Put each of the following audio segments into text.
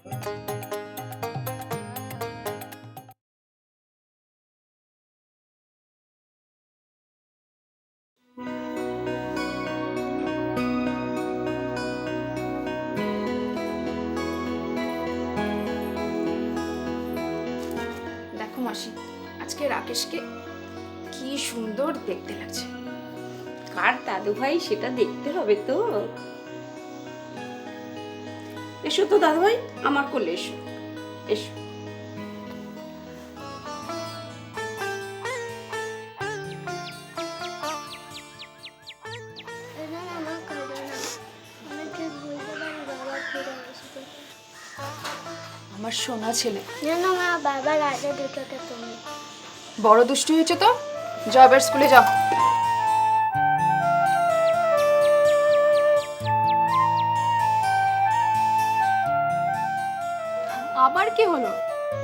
দেখো মাসি, আজকে রাকেশকে কি সুন্দর দেখতে লাগছে। কার দাদু ভাই সেটা দেখতে হবে তো। এসো তো দাদু ভাই, আমার কোলে এসো, এসো। আমার সোনা ছেলে, জানো মা, বাবার আগে দুটোকে তুমি। বড় দুষ্টু হয়েছে তো, যাও এবার স্কুলে যাও। আবার কি হলো?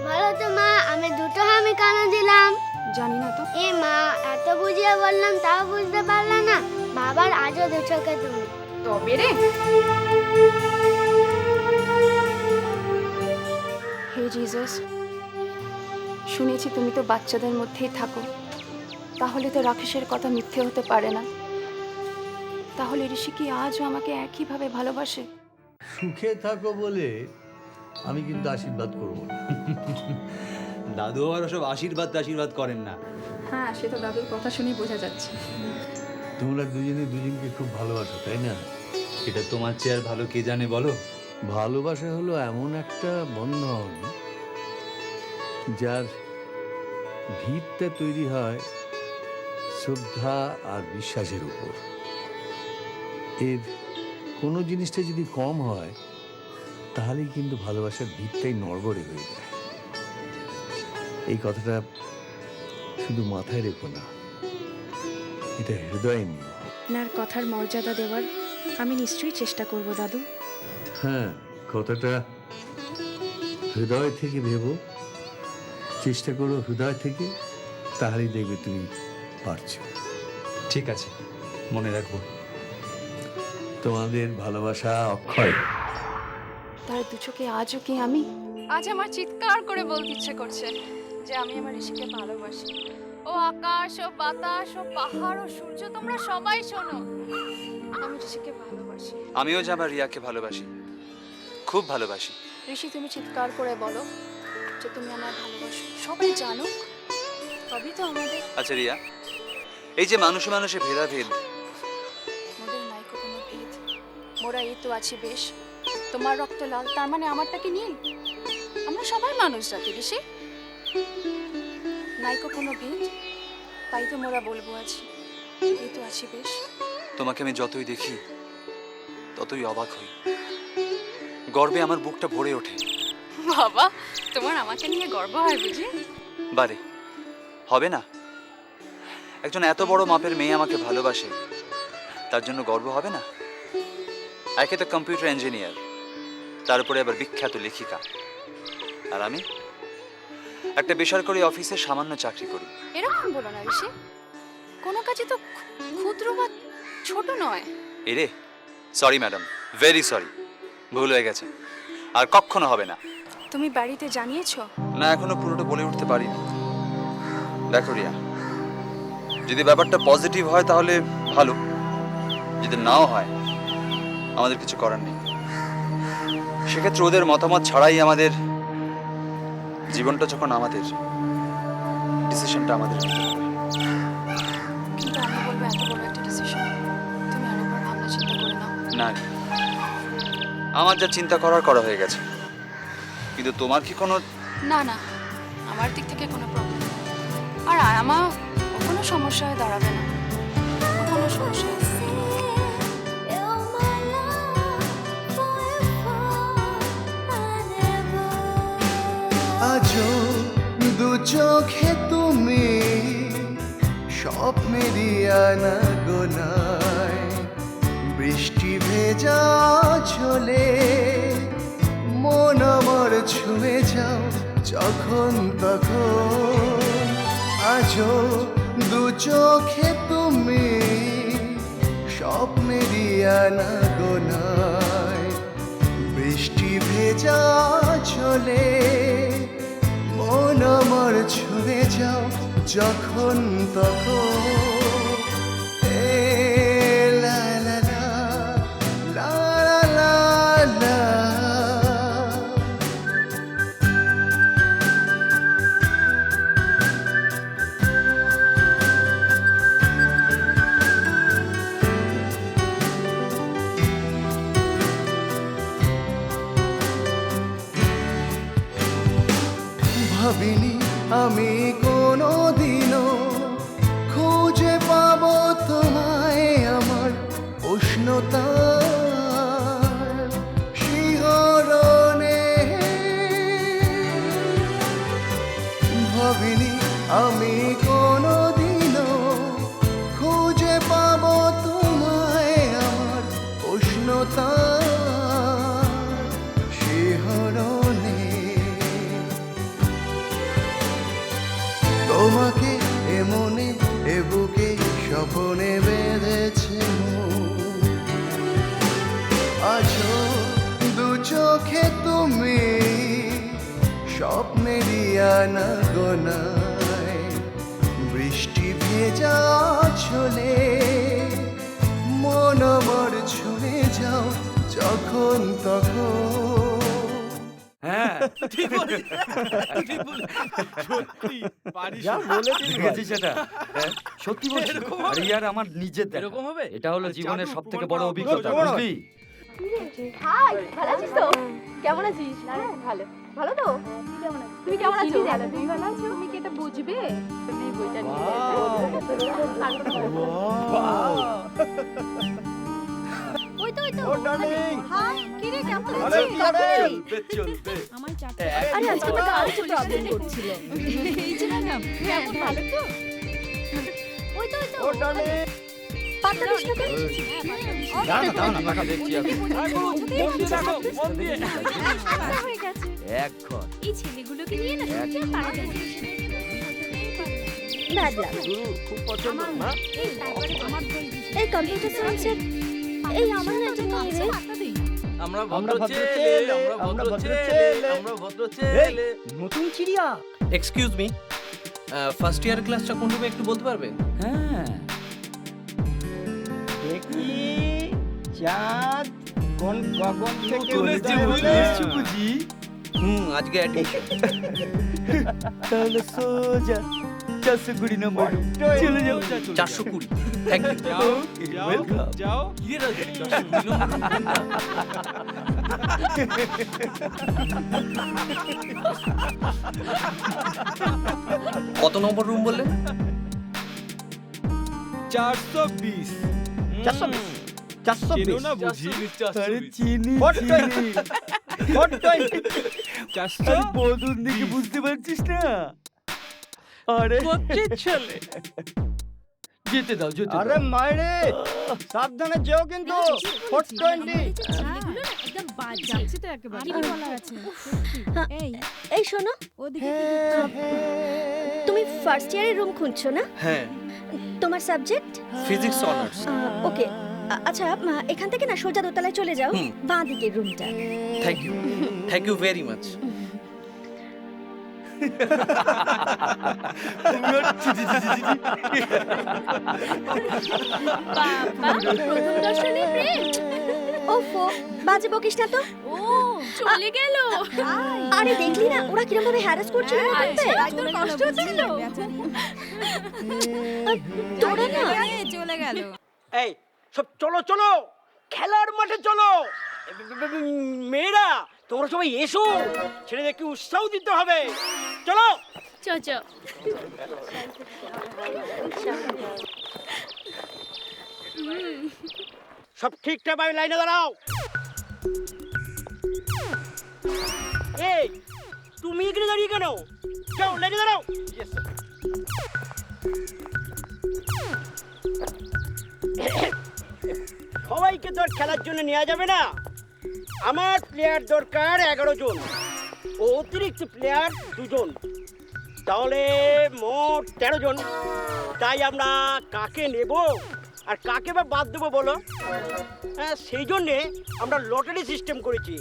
বলো তো মা, আমি দুটো আমি কেন দিলাম? জানি না তো। এ মা, এত বুঝিয়ে বললাম তাও বুঝতে পারলে না। বাবার আজও দুটোকে তুমি। তবে রে, হে জিসাস, শুনেছি তুমি তো বাচ্চাদের মধ্যেই থাকো, তাহলে তো রাকেশের কথা মিথ্যে হতে পারে না। তাহলে ঋষি কি আজও আমাকে একইভাবে ভালোবাসে? সুখে থাকো বলে আমি কিন্তু আশীর্বাদ করবো না। দাদু আবার ওসব আশীর্বাদ করেন না। হ্যাঁ, সে তো দাদুর কথা শুনেই বোঝা যাচ্ছে। তোমরা দুজনে দুজনকে খুব ভালোবাসো, তাই না? এটা তোমার চেয়ে আর ভালো কে জানে বলো। ভালোবাসা হলো এমন একটা বন্ধন যার ভিতটা তৈরি হয় শ্রদ্ধা আর বিশ্বাসের উপর। এর কোনো জিনিসটা যদি কম হয় তাহলেই কিন্তু ভালোবাসার ভিতটাই নড়বড়ে হয়ে যায়। এই কথাটা শুধু মাথায় রেখো না, এটা হৃদয়ে নিও। আপনার কথার মর্যাদা দেওয়ার আমি নিশ্চয়ই চেষ্টা করব দাদু। হ্যাঁ, কথাটা হৃদয় থেকে ভেবো, চেষ্টা করো হৃদয় থেকে, তাহলেই দেখবে তুমি পারছো। ঠিক আছে, মনে রাখবো। তোমাদের ভালোবাসা অক্ষয়। তার দু চোখে আজও কি আমি? আজ আমার চিৎকার করে বলতে ইচ্ছে করছে যে আমি আমার ঋষিকে ভালোবাসি। ও আকাশ, ও বাতাস, ও পাহাড়, ও সূর্য, তোমরা সবাই শোনো, আমি ঋষিকে ভালোবাসি। আমিও যে আমার রিয়াকে ভালোবাসি, খুব ভালোবাসি। ঋষি, তুমি চিৎকার করে বলো যে তুমি আমার ভালোবাসো, সবাই জানো, তবেই তো আমাদের। আচ্ছা রিয়া, এই যে মানুষে মানুষে ভেদাভেদ, মোদের নাইকো কোনো ভেদ, মোরা এই তো আছি বেশ। তোমার রক্ত লাল, তার মানে আমারটা কি নীল? আমরা সবাই মানুষ জাতি ঋষি, নাইকো কোনো ভেদ, তাই তো মোরা বলবো আছি এই তো আছি বেশ। তোমাকে আমি যতই দেখি ততই অবাক হই, গর্বে আমার বুকটা ভরে ওঠে। বাবা, তোমার আমাকে নিয়ে গর্ব হয় বুঝি? বারে হবে না? একজন এত বড় মাপের মেয়ে আমাকে ভালোবাসে, তার জন্য গর্ব হবে না? একে তো কম্পিউটার ইঞ্জিনিয়ার, তার উপরে আবার বিখ্যাত লেখিকা, আর আমি একটা বেসরকারি অফিসে সামান্য চাকরি করি। এরকম বলো না ঋষি, কোনো কাজই তো ক্ষুদ্র বা ছোট নয়। এরে, সরি ম্যাডাম, ভেরি সরি, ভুল হয়ে গেছে, আর কখনো হবে না। তুমি বাড়িতে জানিয়েছো? না, এখনো পুরোটা বলে উঠতে পারিনি। দেখো রিয়া, যদি ব্যাপারটা পজিটিভ হয় তাহলে ভালো, যদি নাও হয় আমাদের কিছু করার নেই। সেক্ষেত্রে ওদের মতামত ছাড়াই আমাদের জীবনটা যখন আমাদের, ডিসিশনটা আমাদের নিতে হবে। কিন্তু আমি বলবো এত বড় একটা ডিসিশন তুমি আরেকবার ভাবনা চিন্তা করে নাও। না, আমার যা চিন্তা করার করা হয়ে গেছে, কিন্তু তোমার কি কোনো? না না, আমার দিক থেকে কোনো প্রবলেম নেই, আর আমার কোনো সমস্যা হয়ে দাঁড়াবে না, কোনো সমস্যা হয়ে দাঁড়াবে না। আজও দু চোখে তুমি স্বপ্নেরই আনা গোনায়, বৃষ্টি ভেজা চলে মন আমার ছুঁয়ে যাও যখন তখন। আজও দু চোখে তুমি স্বপ্নেরই আনা গোনায়, বৃষ্টি ভেজা ঝোলে মন আমার ছুঁয়ে যাও যখন তখন এ লা লা লা লা লা লা। ভাবিনি আমি কোনো দিনও খুঁজে পাবো তোমায় আমার উষ্ণতার শিহরণে। ভাবিনি আমি কোনো দিনও খুঁজে পাবো তোমায় আমার উষ্ণতার শিহরণে। তোমাকে এ মনে এ বুকে স্বপনে বেঁধেছে আছো দু চোখে তুমি স্বপ্নেরই আনা গোনায় বৃষ্টি ভেজা ছোলে মন আমার ছুঁয়ে যাও যখন তখন। হ্যাঁ ঠিক বলেছিস, ঠিক বলেছিস। সত্যি পারিস যা বলেছিস দেখেছিস সেটা? হ্যাঁ, সত্যি বলছি। আরে ইয়ার আমার নিজের দেখা। এরকম হবে? এটা হলো জীবনের জাদু সবথেকে প্রমাণ বড় পাওয়া অভিজ্ঞতা, প্রমাণ। বুঝলি? হাই, ভালো আছিস তো? কেমন আছিস? ভালো। ভালো তো? তুমি কেমন আছো? ভালো। তুমি ভালো আছো? তুমি কি এটা বুঝবে? তুমি এই বইটা নিয়ে ওই তো ও ডার্লিং হাই, কি রে কেমন আরে আছিস? চলবে চলবে। আরে আজকে তো গাড়ি প্রবলেম করছিল। এই যে ম্যাডাম, কেমন ভালো তো? ওই তো ও ডার্লিং পাতা দিস না কেন? দাঁড়া না, দাঁড়া না, টাকা দেখছি আমি। মন দিয়ে দেখো মন দিয়ে। হয়ে গেছে। এক ঘর। এই ছেলেগুলোকে নিয়ে না সত্যি পারবে না। খুব পছন্দ না? এই কম্পিউটার সায়েন্সের এই আমার না একটা মেয়ে রে। আমরা ভদ্র ছেলে, আমরা ভদ্র ছেলে, আমরা ভদ্র ছেলে। নতুন চিড়িয়া। এক্সকিউজ মি, ফার্স্ট ইয়ার ক্লাসটা কোন রুমে একটু বলতে পারবেন? হ্যাঁ, দেখি চাঁদ কোন গগন থেকে তুলেছি, উদয় হলো। তুলেছি বুঝি। আজকে অ্যাডমিশন। তাহলে সোজা 420 নম্বর চলে যাও। 420। Thank you. যাও যাও Welcome. যাও। কি রে রাজু? 420 কত নম্বর রুম বললেন? 420। 420। চেনো 420। না বুঝি? আরে চিনি 420। চিনি। 420। 400 আরে বদন দেখে বুঝতে পারছিস না? আরে ছেলে। যেতে দাও, যেতে আরে দাও। মাইরে সাবধানে যেও কিন্তু। 420। একদম বাজে যাচ্ছে তো একেবারে কি বলা আছে এই শোনো, তুমি ফার্স্ট ইয়ারের রুম খুঁজছো না? হ্যাঁ, তোমার সাবজেক্ট? Physics honours. ওকে, আচ্ছা এখান থেকে না সোজা দোতলায় চলে যাও, বাঁ দিকের রুমটা। Thank you. Thank you very much. বাবা প্রথম দর্শনে প্রেম ওফো, বাজে বকিস না তো। ও চলে গেল আরে দেখলি না ওরা কিরকম ভাবে হ্যারাস করছিল না করতে? তোর কষ্ট হচ্ছিল তোরা না চলে গেল এই সব চলো চলো খেলার মাঠে চলো। মেয়েরা তোমরা সবাই এসো, ছেলেদেরকে উৎসাহ দিতে হবে। চলো চ চ সব ঠিকঠাক ভাবে লাইনে দাঁড়াও। এই তুমি এখানে দাঁড়িয়ে কেন? যাও লাইনে দাঁড়াও। সবাইকে তো আর খেলার জন্য নেওয়া যাবে না। আমার প্লেয়ার দরকার 11 জন, ও অতিরিক্ত প্লেয়ার 2 জন, তাহলে মোট 13 জন। তাই আমরা কাকে নেব আর কাকে বা বাদ দেবো বলো? হ্যাঁ, সেই জন্যে আমরা লটারি সিস্টেম করেছি।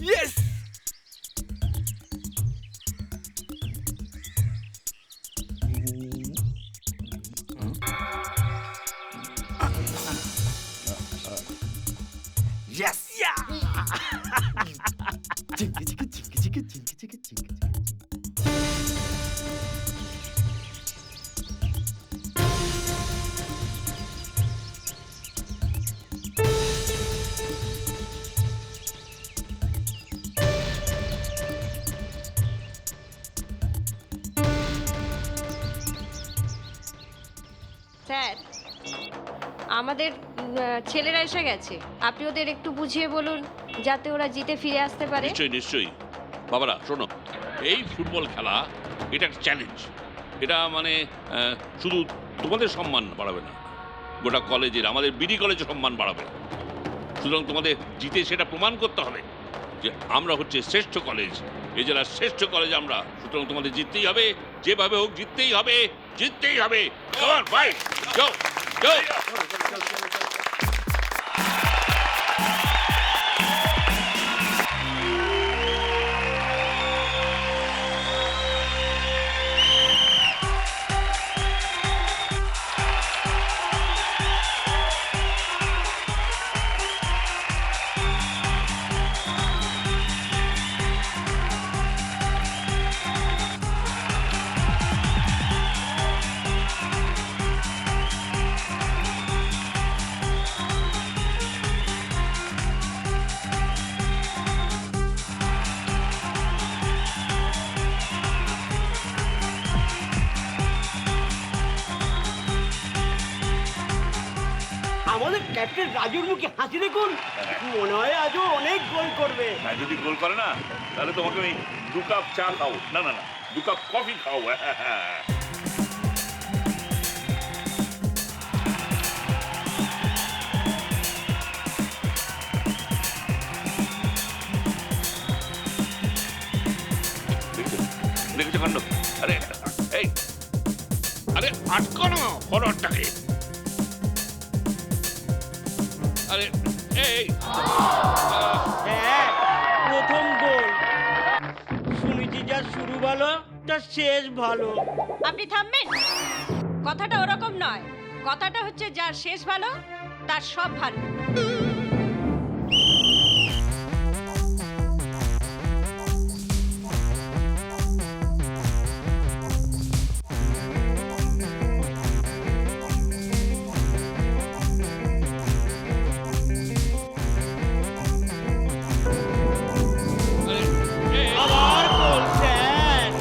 ইয়েস ইয়েস চিকি চিকি চিকি চিকি চিকি চিকি চিকি স্যার আমাদের ছেলেরা এসে গেছে, আপনি ওদের একটু বুঝিয়ে বলুন যাতে ওরা জিতে ফিরে আসতে পারে। নিশ্চয়ই নিশ্চয়ই। বাবারা শোনো, এই ফুটবল খেলা এটা একটা চ্যালেঞ্জ। এটা মানে শুধু তোমাদের সম্মান বাড়াবে না, গোটা কলেজের, আমাদের বিডি কলেজের সম্মান বাড়াবে। সুতরাং তোমাদের জিতে সেটা প্রমাণ করতে হবে যে আমরা হচ্ছে শ্রেষ্ঠ কলেজ, এই জেলার শ্রেষ্ঠ কলেজ আমরা। সুতরাং তোমাদের জিততেই হবে, যেভাবে হোক জিততেই হবে, জিততেই হবে। Come on, fight! Go! Go! আমাদের ক্যাপ্টেন রাজুর মুখে হাসি দেখুন, মনে হয় আজও অনেক গোল করবে। যদি গোল করে না, তাহলে তোমাকে আমি 2 কাপ চা খাও, না 2 কাপ কফি খাও। দেখেছো কাণ্ড? আরে এই, আরে আটকো না ফরওয়ার্ডটাকে। আরে এই হ্যাঁ, প্রথম গোল। শুনেছি যার শুরু ভালো তার শেষ ভালো। আপনি থামবেন, কথাটা ওরকম নয়, কথাটা হচ্ছে যার শেষ ভালো তার সব ভালো। আবার গোল স্যার।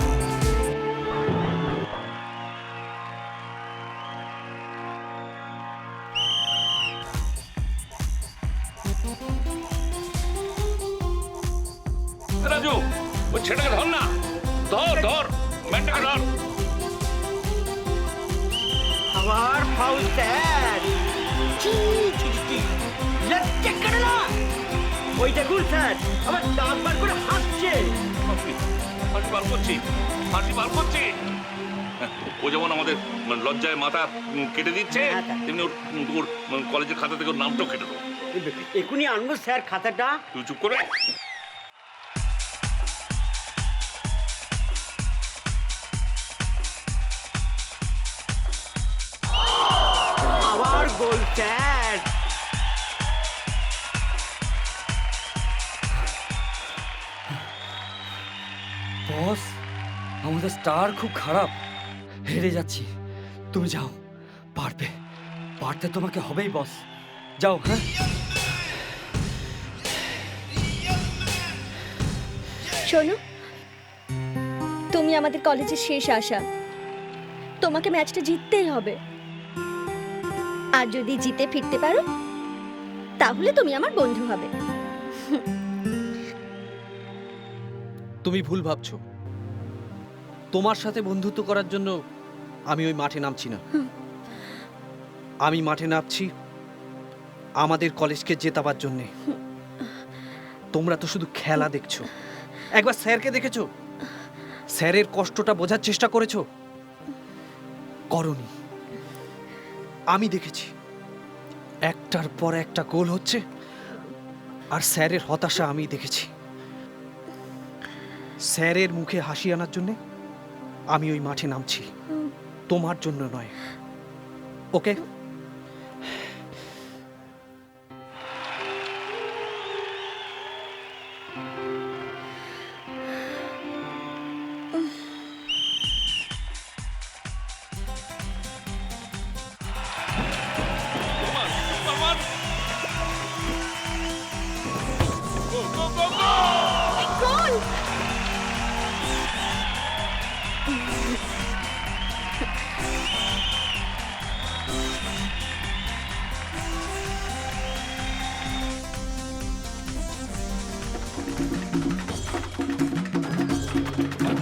রাজু, ওই ছেলেটাকে ধর না, ধর ব্যাটটাকে ধর। আবার ফাউল স্যার। লজ্জা করে না? ওই দেখুন স্যার, আবার দাঁত বার করে হাসছে। হাসি বার করছি। ও যেমন আমাদের লজ্জায় মাথা কেটে দিচ্ছে, তেমনি ওর কলেজের খাতা থেকে ওর নামটাও কেটে দেবো। এখনই আনবো স্যার খাতাটা। তুই চুপ করে। আবার গোল স্যার। বস, আমাদের স্টার খুব খারাপ, হেরে যাচ্ছি। তুমি যাও, পারতে তোমাকে হবেই বস। যাও। হ্যাঁ, শোনো, তুমি আমাদের কলেজের শেষ আশা, তোমাকে ম্যাচটা জিততেই হবে। আর যদি জিতে ফিরতে পারো তাহলে তুমি আমার বন্ধু হবে। তুমি ভুল ভাবছো। তোমার সাথে বন্ধুত্ব করার জন্য আমি ওই মাঠে নামছি না। আমি মাঠে নামছি আমাদের কলেজকে জেতাবার জন্য। তোমরা তো শুধু খেলা দেখছো। একবার স্যারকে দেখেছো? স্যারের কষ্টটা বোঝার চেষ্টা করেছো? করনি। আমি দেখেছি একটার পর একটা গোল হচ্ছে, আর স্যারের হতাশা আমি দেখেছি। স্যারের মুখে হাসি আনার জন্যে আমি ওই মাঠে নামছি, তোমার জন্য নয়। ওকে?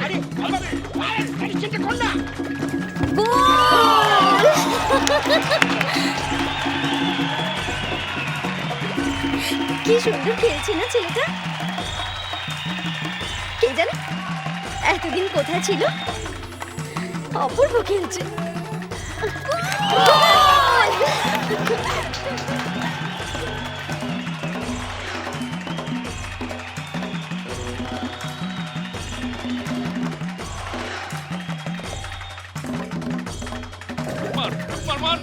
আরে আরে চিন্তা কর না। কি সুন্দর খেলছে না ছেলেটা। কে জানে এতদিন কোথায় ছিল। অপূর্ব খেলছে। মার মার মার।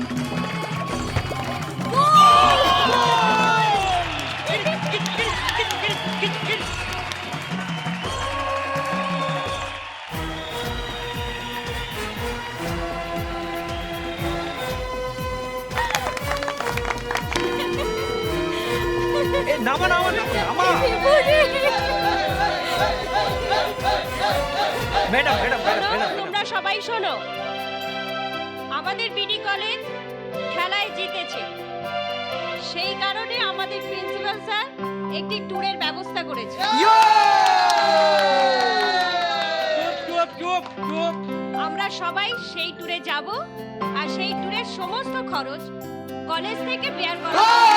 নামা নামা নামা। ম্যাডাম ম্যাডাম ম্যাডাম, তোমরা সবাই শোনো, আমাদের বিডি কলেজ খেলায় জিতেছে, সেই কারণে আমাদের প্রিন্সিপাল স্যার একটি ট্যুরের ব্যবস্থা করেছে। আমরা সবাই সেই ট্যুরে যাব, আর সেই ট্যুরের সমস্ত খরচ কলেজ থেকে বেয়ার করা হবে।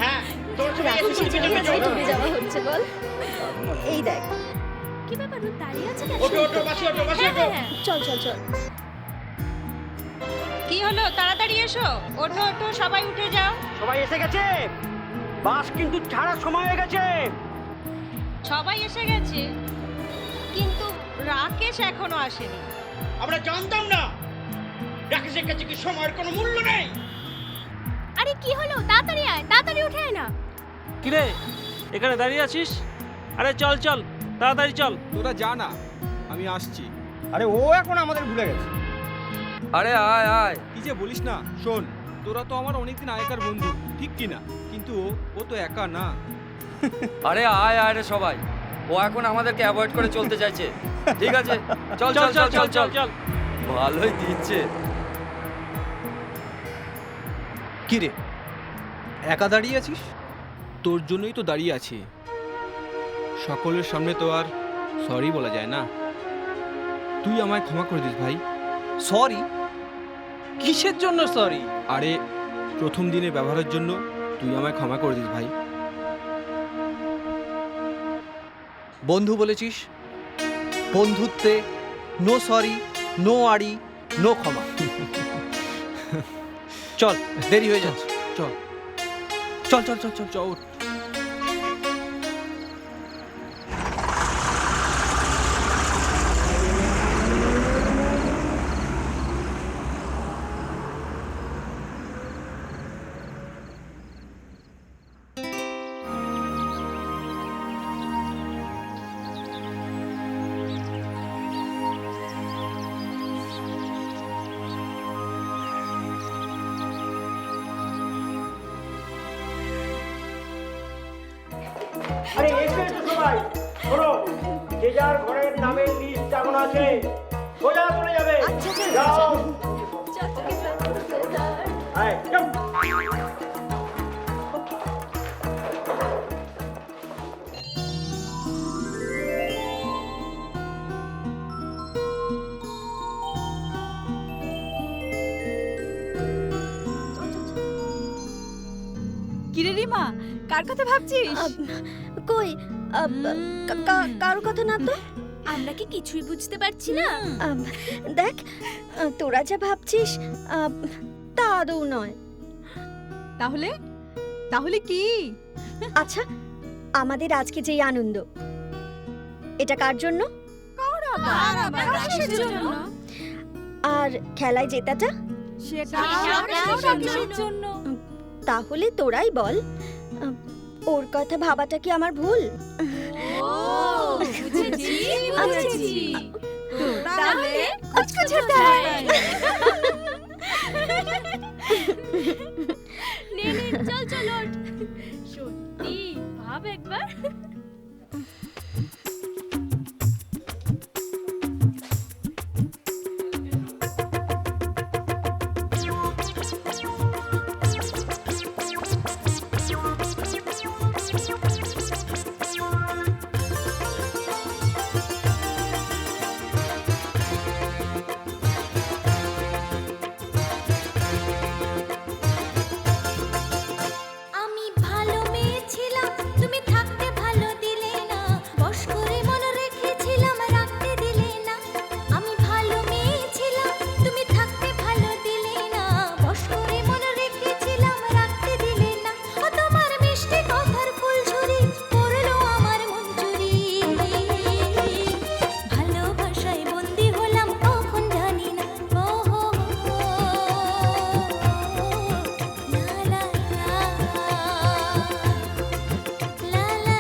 হ্যাঁ, তোর সঙ্গে রাখো এসে সেখানে মিটিং কোথায় ডুবে যাওয়া হচ্ছে বল। এই দেখ কি ব্যাপার, ও দাঁড়িয়ে আছে কেন? ওঠো ওঠো বাসি ওঠো বাসি ওঠো। চল চল চল। কি হলো, তাড়াতাড়ি এসো। ওঠো ওঠো, সবাই উঠে যাও। সবাই এসে গেছে, বাস কিন্তু ছাড়ার সময় হয়ে গেছে। সবাই এসে গেছে, কিন্তু রাকেশ এখনো আসেনি। আমরা জানতাম না রাকেশের কাছে কি সময়ের কোনো মূল্য নেই। আরে কি হলো, তাড়াতাড়ি আয়, তাড়াতাড়ি উঠে আয় না। কিরে এখানে দাঁড়িয়ে আছিস? আরে চল চল তাড়াতাড়ি চল। তোরা যা না, আমি আসছি। আরে ও এখন আমাদের ভুলে গেছে। আরে আয় আয়। কি যে বলিস না, শোন, তোরা তো আমার অনেকদিন আগেকার বন্ধু, ঠিক কি না? কিন্তু ও তো একা না। আরে আয় আয় রে সবাই, ও এখন আমাদেরকে অ্যাভয়েড করে চলতে চাইছে। ঠিক আছে, চল চল চল চল চল চল। ভালোই দিচ্ছে। কি রে, একা দাঁড়িয়ে আছিস? তোর জন্যই তো দাঁড়িয়ে আছি। সকলের সামনে তো আর সরি বলা যায় না। তুই আমায় ক্ষমা করে দিস ভাই। সরি? কিসের জন্য সরি? আরে প্রথম দিনে ব্যবহারের জন্য তুই আমায় ক্ষমা করে দিস ভাই। বন্ধু বলেছিস, বন্ধুত্বে নো সরি, নো আড়ি, নো ক্ষমা। চল, দেরি হয়ে যাচ্ছে। চল চল চল চল চল চল। আরে এসে তো সবাই শোনো, যে যার ঘরের নামের লিস্ট যেমন আছে সোজা চলে যাবে। আচ্ছা, আচ্ছা, যাও। চল তোকে স্যার। আয়, যাও। কিরে রিমা, কার কথা ভাবছিস? কই কারোর কথা না তো। আমরা কি কিছুই বুঝতে পারছি না। দেখ, তোরা যা ভাবছিস তা আদৌ নয়। তাহলে তাহলে কি? আচ্ছা, আমাদের আজকে যেই আনন্দ, এটা কার জন্য? আর খেলায় জেতাটা? তাহলে তোরাই বল, ওর কথা ভাবাটা কি আমার ভুল? চল চল ওঠ। সত্যি ভাব একবার। আমি ভালো মেয়ে ছিলাম, তুমি থাকতে ভালো দিলে না, বশ করে মনে রেখেছিলাম রাখতে দিলে না। আমি ভালো মেয়ে ছিলাম, তুমি থাকতে ভালো দিলে না, বশ করে মনে রেখেছিলাম রাখতে দিলে না। ও তোমার মিষ্টি কথার ফুলঝুরি পড়লো আমার মন চুরি। ভালোবাসায় বন্দি হলাম কখন জানি না। ও হো হো লা লা লা লা লা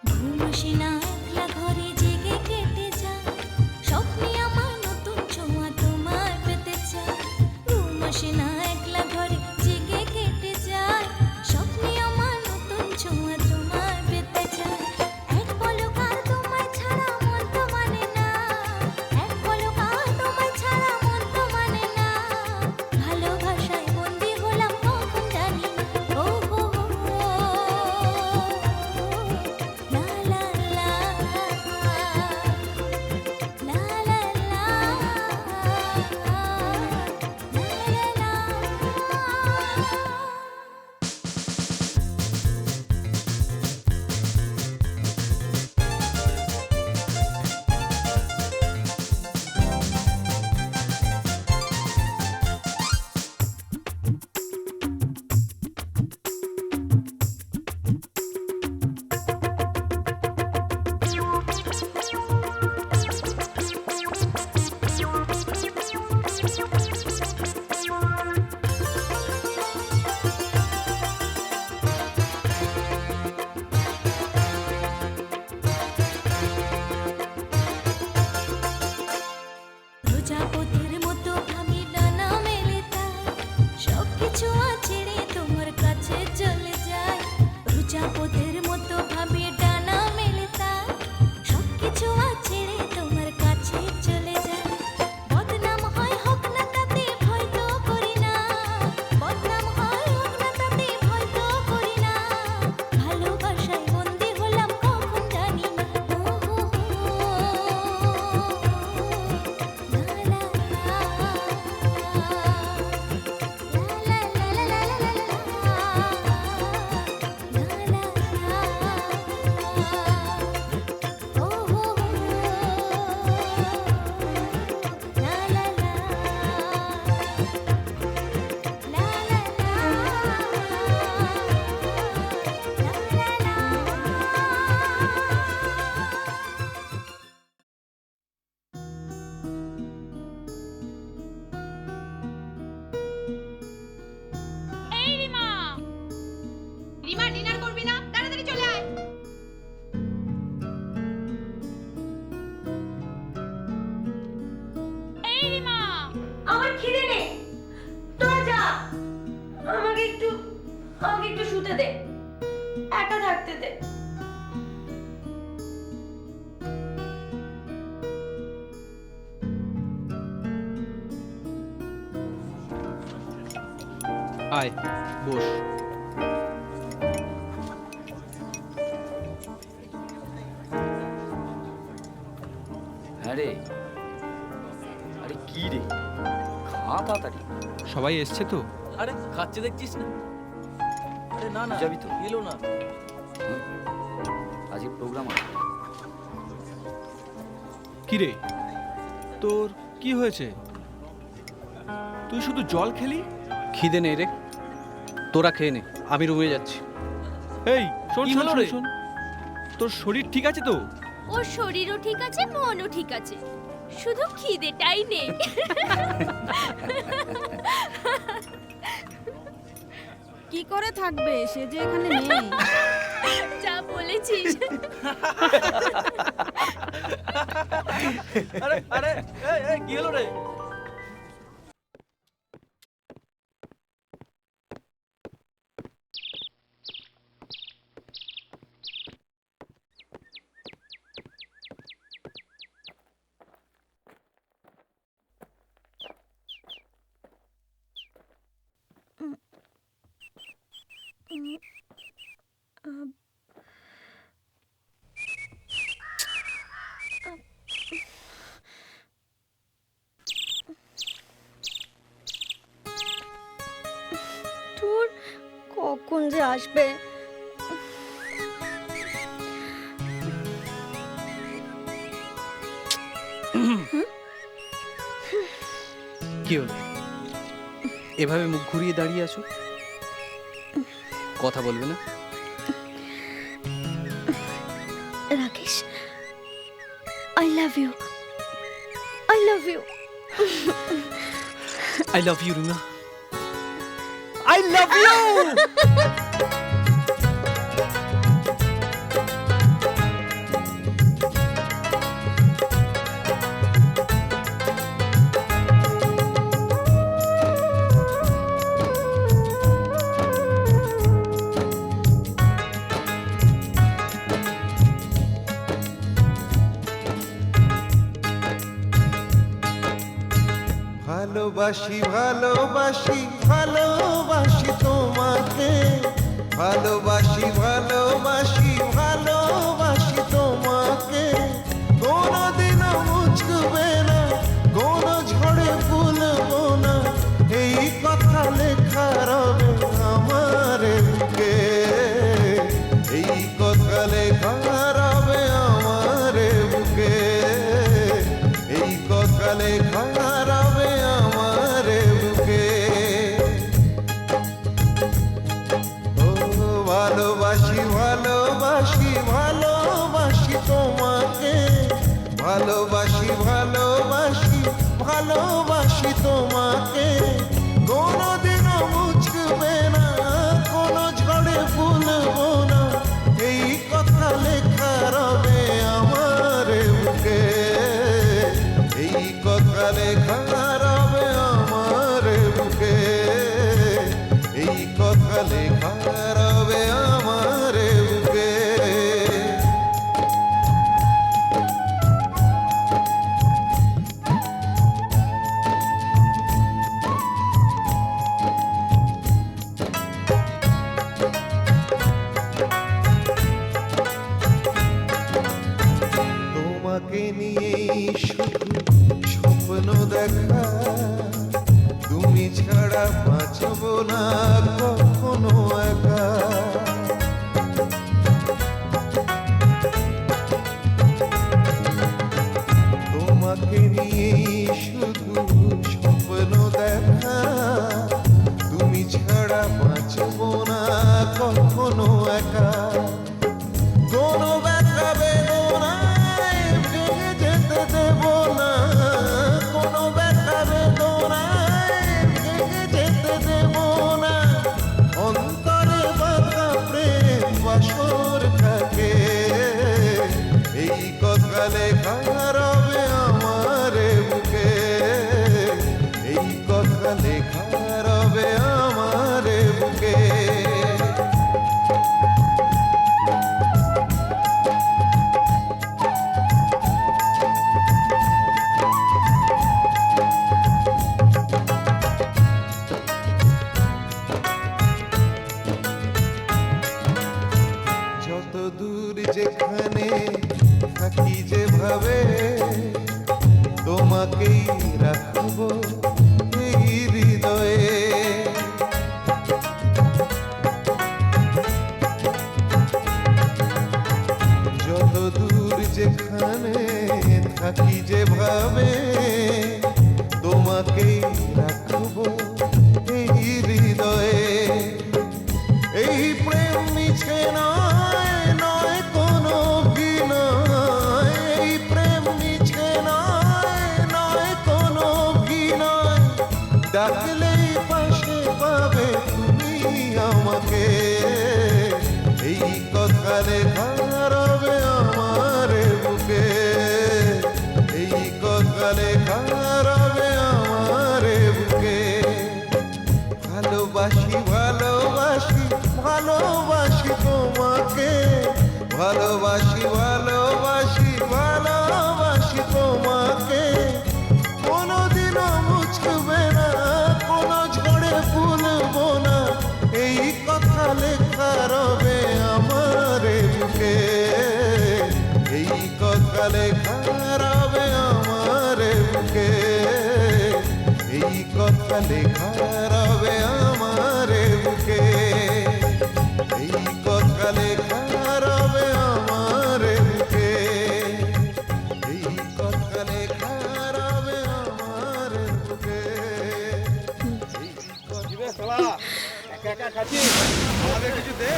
ঘুম আসে না একলা ঘরে জেগে কেটে যায়, স্বপ্নে আমার নতুন ছোঁয়া তোমার পেতে চায়। ঘুম আসে না একলা ঘরে জেগে কেটে যায়, স্বপ্নে আমার নতুন ছোঁয়া তোমার পেতে চায়। এক পলক আর তোমায় ছাড়া মন তো মানে না, এক পলক আর তোমায় ছাড়া মন তো মানে না। ভালোবাসায় বন্দি হলাম কখন জানি না। ও হো হো লা লা লা লা লা লা প্রজাপতির মতো আমি ডানা মেলে তাই, সবকিছু ছেড়ে তোমার কাছে চলে যাই। প্রজাপতির মতো ভাবে ডানা মেলে তাই, সবকিছু ছেড়ে তোমার কাছে চলে যাই। বদনাম হয় হোক না তাতে ভয় তো করি না, বদনাম হয় হোক না তাতে ভয় তো করি না। ভালোবাসায় বন্দি হলাম কখন জানি না। ও হো হো লা লা লা লা লা লা লা লা লা লা ও হো হো লা লা লা লা এই রিমা, রিমা ডিনার করবি না? তাড়াতাড়ি চলে আয়। এই রিমা, আমার খিদে নেই, তোরা যা। আমাকে একটু শুতে দে, একা থাকতে দে। আয় বস। হ্যাঁ রে, আরে কি রে, খা তাড়াতাড়ি। সবাই এসছে তো? আরে খাচ্ছে দেখছিস না? আরে না না, যাবি তো? এলো না। আজকে প্রোগ্রাম আছে। কি রে, তোর কি হয়েছে? তুই শুধু জল খেলি? খিদে নেই রে, তোরা খেয়ে নে, আমি রুমে যাচ্ছি। এই শোন কি শোন হলো শোন রে? শোন, তোর শরীর ঠিক আছে তো? ওর শরীরও ঠিক আছে, মনও ঠিক আছে, শুধু খিদেটাই নেই। কি করে থাকবে, সে যে এখানে নেই। যা বলেছিস। আরে আরে এই কি হলো রে? তোর কখন যে আসবে? কি হলো, এভাবে মুখ ঘুরিয়ে দাঁড়িয়ে আছো? কথা বলবে না? Rakesh, I love you, I love you, I love you Runa, I love you. ভালোবাসি ভালোবাসি ভালোবাসি তোমাকে, ভালোবাসি ভালোবাসি ভালোবাসি তোমাকে, কোনদিনও মুছবে না, কোনো ঝড়ে ভুলবো না, এই কথা লেখা রবে আমার বুকে, এই কথা লেখা রবে আমার বুকে, এই কথা লেখা রবে আমার বুকে। ও ভালোবাসি ভালোবাসি ভালোবাসি তোমাকে, ভালোবাসি ভালোবাসি ভালোবাসি তোমাকে, কোনদিনও মুছবে না, কোনো ঝড়ে ভুলবো না, এই কথা লেখা রবে আমার বুকে, এই কথা লেখা রবে আমার বুকে, এই কথা লেখা রবে আমার বুকে। তোমাকে নিয়েই শুধু স্বপ্ন দেখা, তুমি ছাড়া বাঁচব না কখনো একা, তোমাকে নিয়েই শুধু স্বপ্ন দেখা, তুমি ছাড়া বাঁচব না কখনো একা, কোনো ব্যথা বেদনায় ভেঙে যেতে দেব না, কোনো ব্যথা বেদনায় ভেঙে যেতে দেব না, অন্তরে রাখবো এই হৃদয়ে। এই প্রেম মিছে নয়, নয় কোনো অভিনয়। এই প্রেম মিছে নয়, নয় কোনো অভিনয়। ডাকলেই পাশে পাবে তুমি আমাকে। এই কথা লেখা রবে আমার বুকে। এই কথা লেখা রবে আমার বুকে। ভালোবাসি ভালোবাসি ভালোবাসি তোমাকে। ভালোবাসি ভালোবাসি ভালোবাসি তোমাকে। কোনোদিনও মুছবে না, কোনো ঝড়ে ভুলবো না। এই কথা লেখা রবে আমার বুকে। এই কথা লেখা রবে আমার বুকে। এই কথা লেখা রবে আমার বুকে। এই কথা লেখা রবে আমার বুকে। এই কথা লেখা রবে আমার বুকে। একা একা খাচ্ছিস, আমাদের কিছু দে।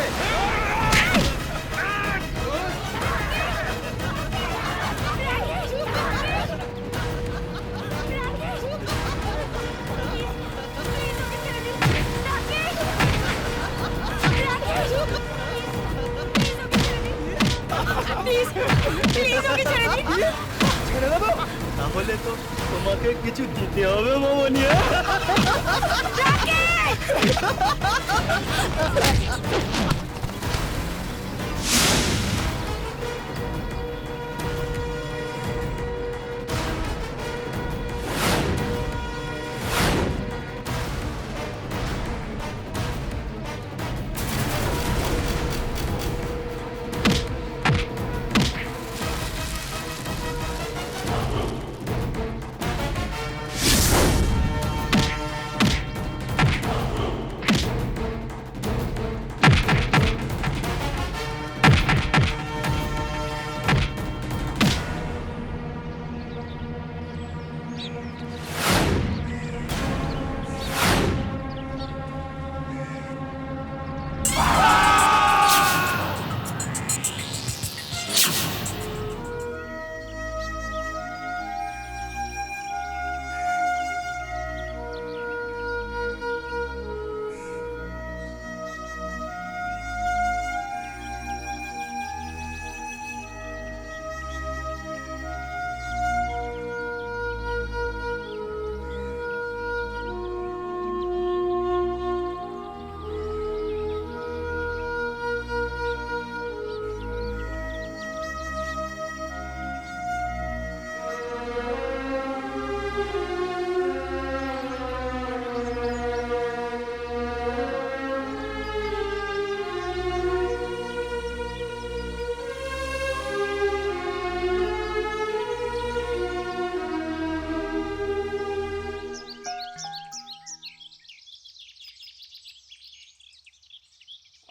ছেড়ে দেবো? তাহলে তো তোমাকে কিছু দিতে হবে মামনিয়া।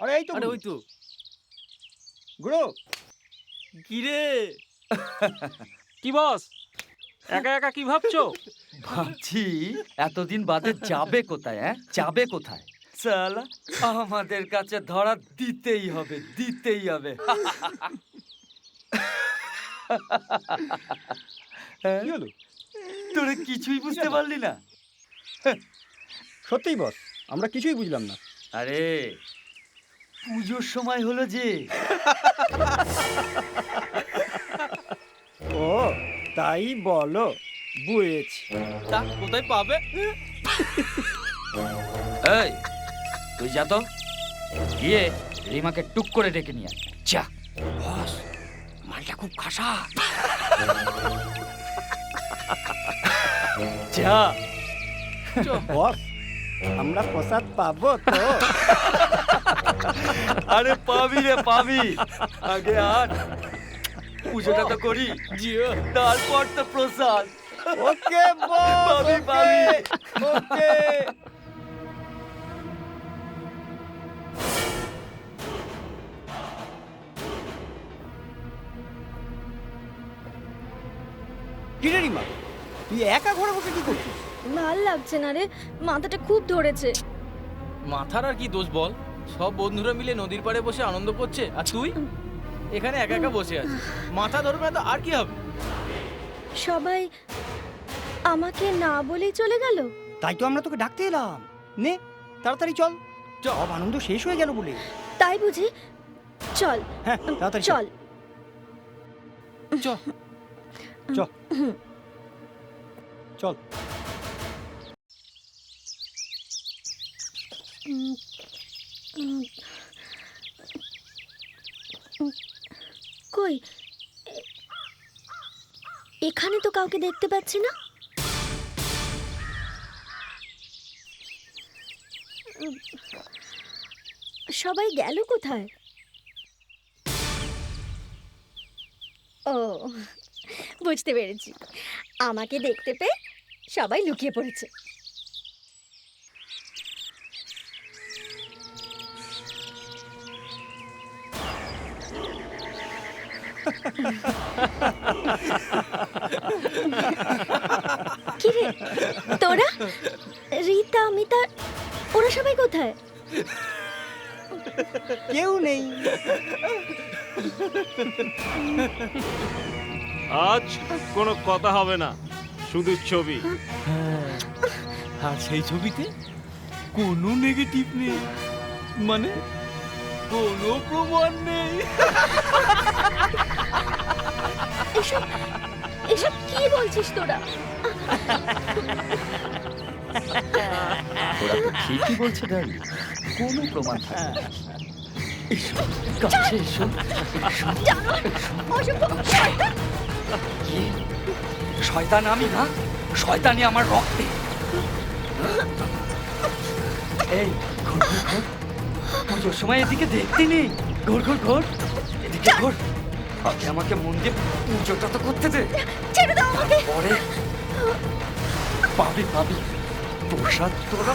আরে এই তো আরে ওই তো গুরু। কি রে কি বস একা একা কি ভাবছো? ভাবছি এতদিন বাদে যাবে কোথায়, হ্যাঁ যাবে কোথায়? সালা আমাদের কাছে ধরা দিতেই হবে, দিতেই হবে। কি হলো? তোরা কিছুই বুঝতে পারলি না? সত্যিই বস, আমরা কিছুই বুঝলাম না। আরে পুজোর সময় হলো যে। ও তাই বলো, বুঝেছি। তা কোথায় পাবে? এই তুই যা তো, গিয়ে রিমাকে টুক করে ডেকে নিয়ে আয়। যা। বস মালটা খুব খাসা। যা। বস আমরা প্রসাদ পাবো তো? আরে পাবি রে পাবি, আগে আর পুজোটা তো করি, তারপর তো প্রসাদ। ওকে বস, পাবি পাবি। ওকে। কিরে রিমা, তুই একা ঘরে বসে কি করছিস? ভাল লাগছে না রে, মাথাটা খুব ধরেছে। মাথার আর কি দোষ বল, সব বন্ধুরা মিলে নদীর পাড়ে বসে আনন্দ করছে আর তুই এখানে একা একা বসে আছিস। মাথা ধরবে না তো আর কি হবে? সবাই আমাকে না বলেই চলে গেল। তাই তো আমরা তোকে ডাকতে এলাম। নে তাড়াতাড়ি চল, সব আনন্দ শেষ হয়ে গেল বলে। তাই বুঝি? চল। হ্যাঁ তাড়াতাড়ি চল। চল চল চল। কই, এখানে তো কাউকে দেখতে পাচ্ছি না। সবাই গেল কোথায়? ও, বুঝতে পেরেছি, আমাকে দেখতে পেয়ে সবাই লুকিয়ে পড়েছে। কিরে তোরা, রীতা, মিতা, ওরা সবাই কোথায়? কেউ নেই। আজ কোনো কথা হবে না, শুধু ছবি। আর সেই ছবিতে কোনো নেগেটিভ নেই, মানে কোনো প্রমাণ নেই। এসব এসব কি বলছিস তোরা? ওরা তো ঠিকই বলছে ডালি, কোনো প্রমাণ থাকে না। এসো, কাছে এসো। কি? শয়তান আমি না, শয়তানি আমার রক্তে। এই ঘোর ঘোর ঘোর, পুজোর সময় এদিকে দেখতে নেই। ঘোর ঘোর ঘোর, এদিকে ঘোর। আগে আমাকে মন দিয়ে পুজোটা তো করতে দে। ছেড়ে দাও আমাকে। পরে পাবি পাবি প্রসাদ, তোরা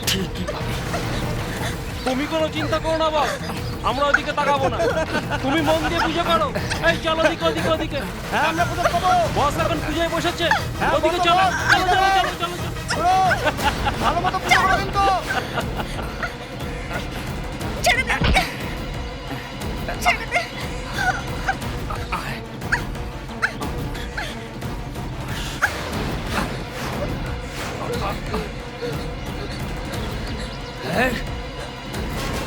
ঠিকই পাবি। তুমি কোনো চিন্তা করো না বাবা, আমরা ওদিকে তাকাবো না, তুমি মন দিয়ে পুজো করো। এই চলো ওদিকে ওদিকে ওদিকে। হ্যাঁ আমরা কোথাও পাবো? বস এখন পুজোয় বসেছে, ওদিকে চলো চলো চলো চলো চলো চলো। ভালো মতো পুজো করো কিন্তু। ছেড়ে দে আমাকে, ছেড়ে দে।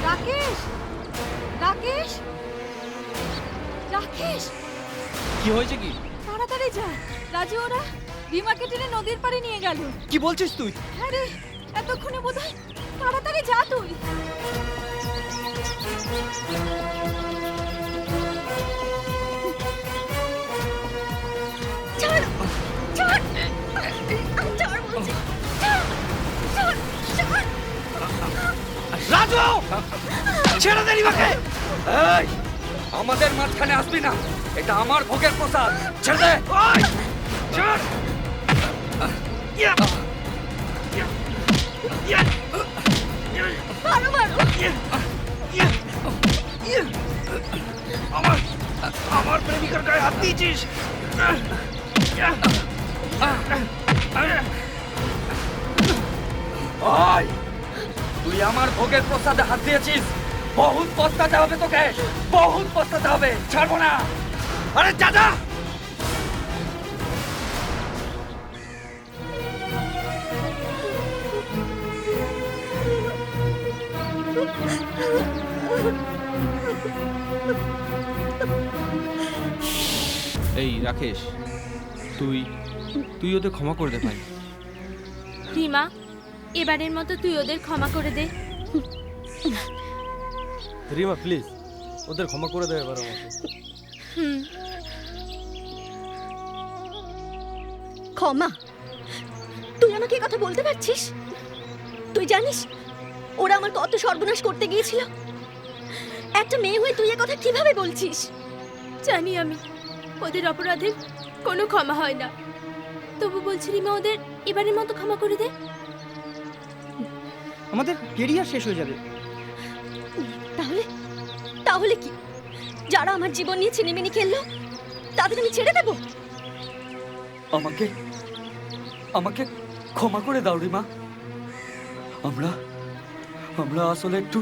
রাকেশ, রাকেশ, রাকেশ, কি হয়েছে কি? তাড়াতাড়ি যা, রাজু ওরা রিমাকে টেনে নদীর পাড়ে নিয়ে গেল। কি বলছিস তুই? আরে এতক্ষণে বোধহয়, তাড়াতাড়ি যা তুই। ছাড়, ছাড়, ছাড় বলছি, ছাড়, ছাড়, ছাড়। রাজু, ছেড়ে দে রিমাকে। এই, আমাদের মাঝখানে আসবি না, এটা আমার ভোগের প্রসাদ। ছেড়ে দে। ওই, ছাড়। মারো মারো। আমার প্রেমিকার গায়ে হাত দিয়েছিস। ওই, তুই আমার ভোগের প্রসাদে হাত দিয়েছিস, বহুত পস্তাতে হবে তোকে, বহুত পস্তাতে হবে। ছাড়বো না। আরে দাদা, এই রাকেশ, তুই তুই ওদের ক্ষমা করে দে ভাই। রিমা, এবারের মতো তুই ওদের ক্ষমা করে দে। রিমা প্লিজ, ওদের ক্ষমা করে দে এবার আমাকে। ক্ষমা? তুই আমাকে এই কথা বলতে পারছিস? তুই জানিস ওরা আমার কত সর্বনাশ করতে গিয়েছিল? একটা মেয়ে হয়ে তুই এ কথা কিভাবে বলছিস? জানি আমি, ওদের অপরাধের কোনো ক্ষমা হয় না, তবু বলছি রিমা ওদের এবারের মতো ক্ষমা করে দে। আমাদের কেরিয়ার শেষ হয়ে যাবে। তাহলে তাহলে কি? যারা আমার জীবন নিয়ে ছিনিমিনি খেললো তাদের আমি ছেড়ে দেব? আমাকে আমাকে ক্ষমা করে দাও রিমা। আমরা আমরা আসলে একটু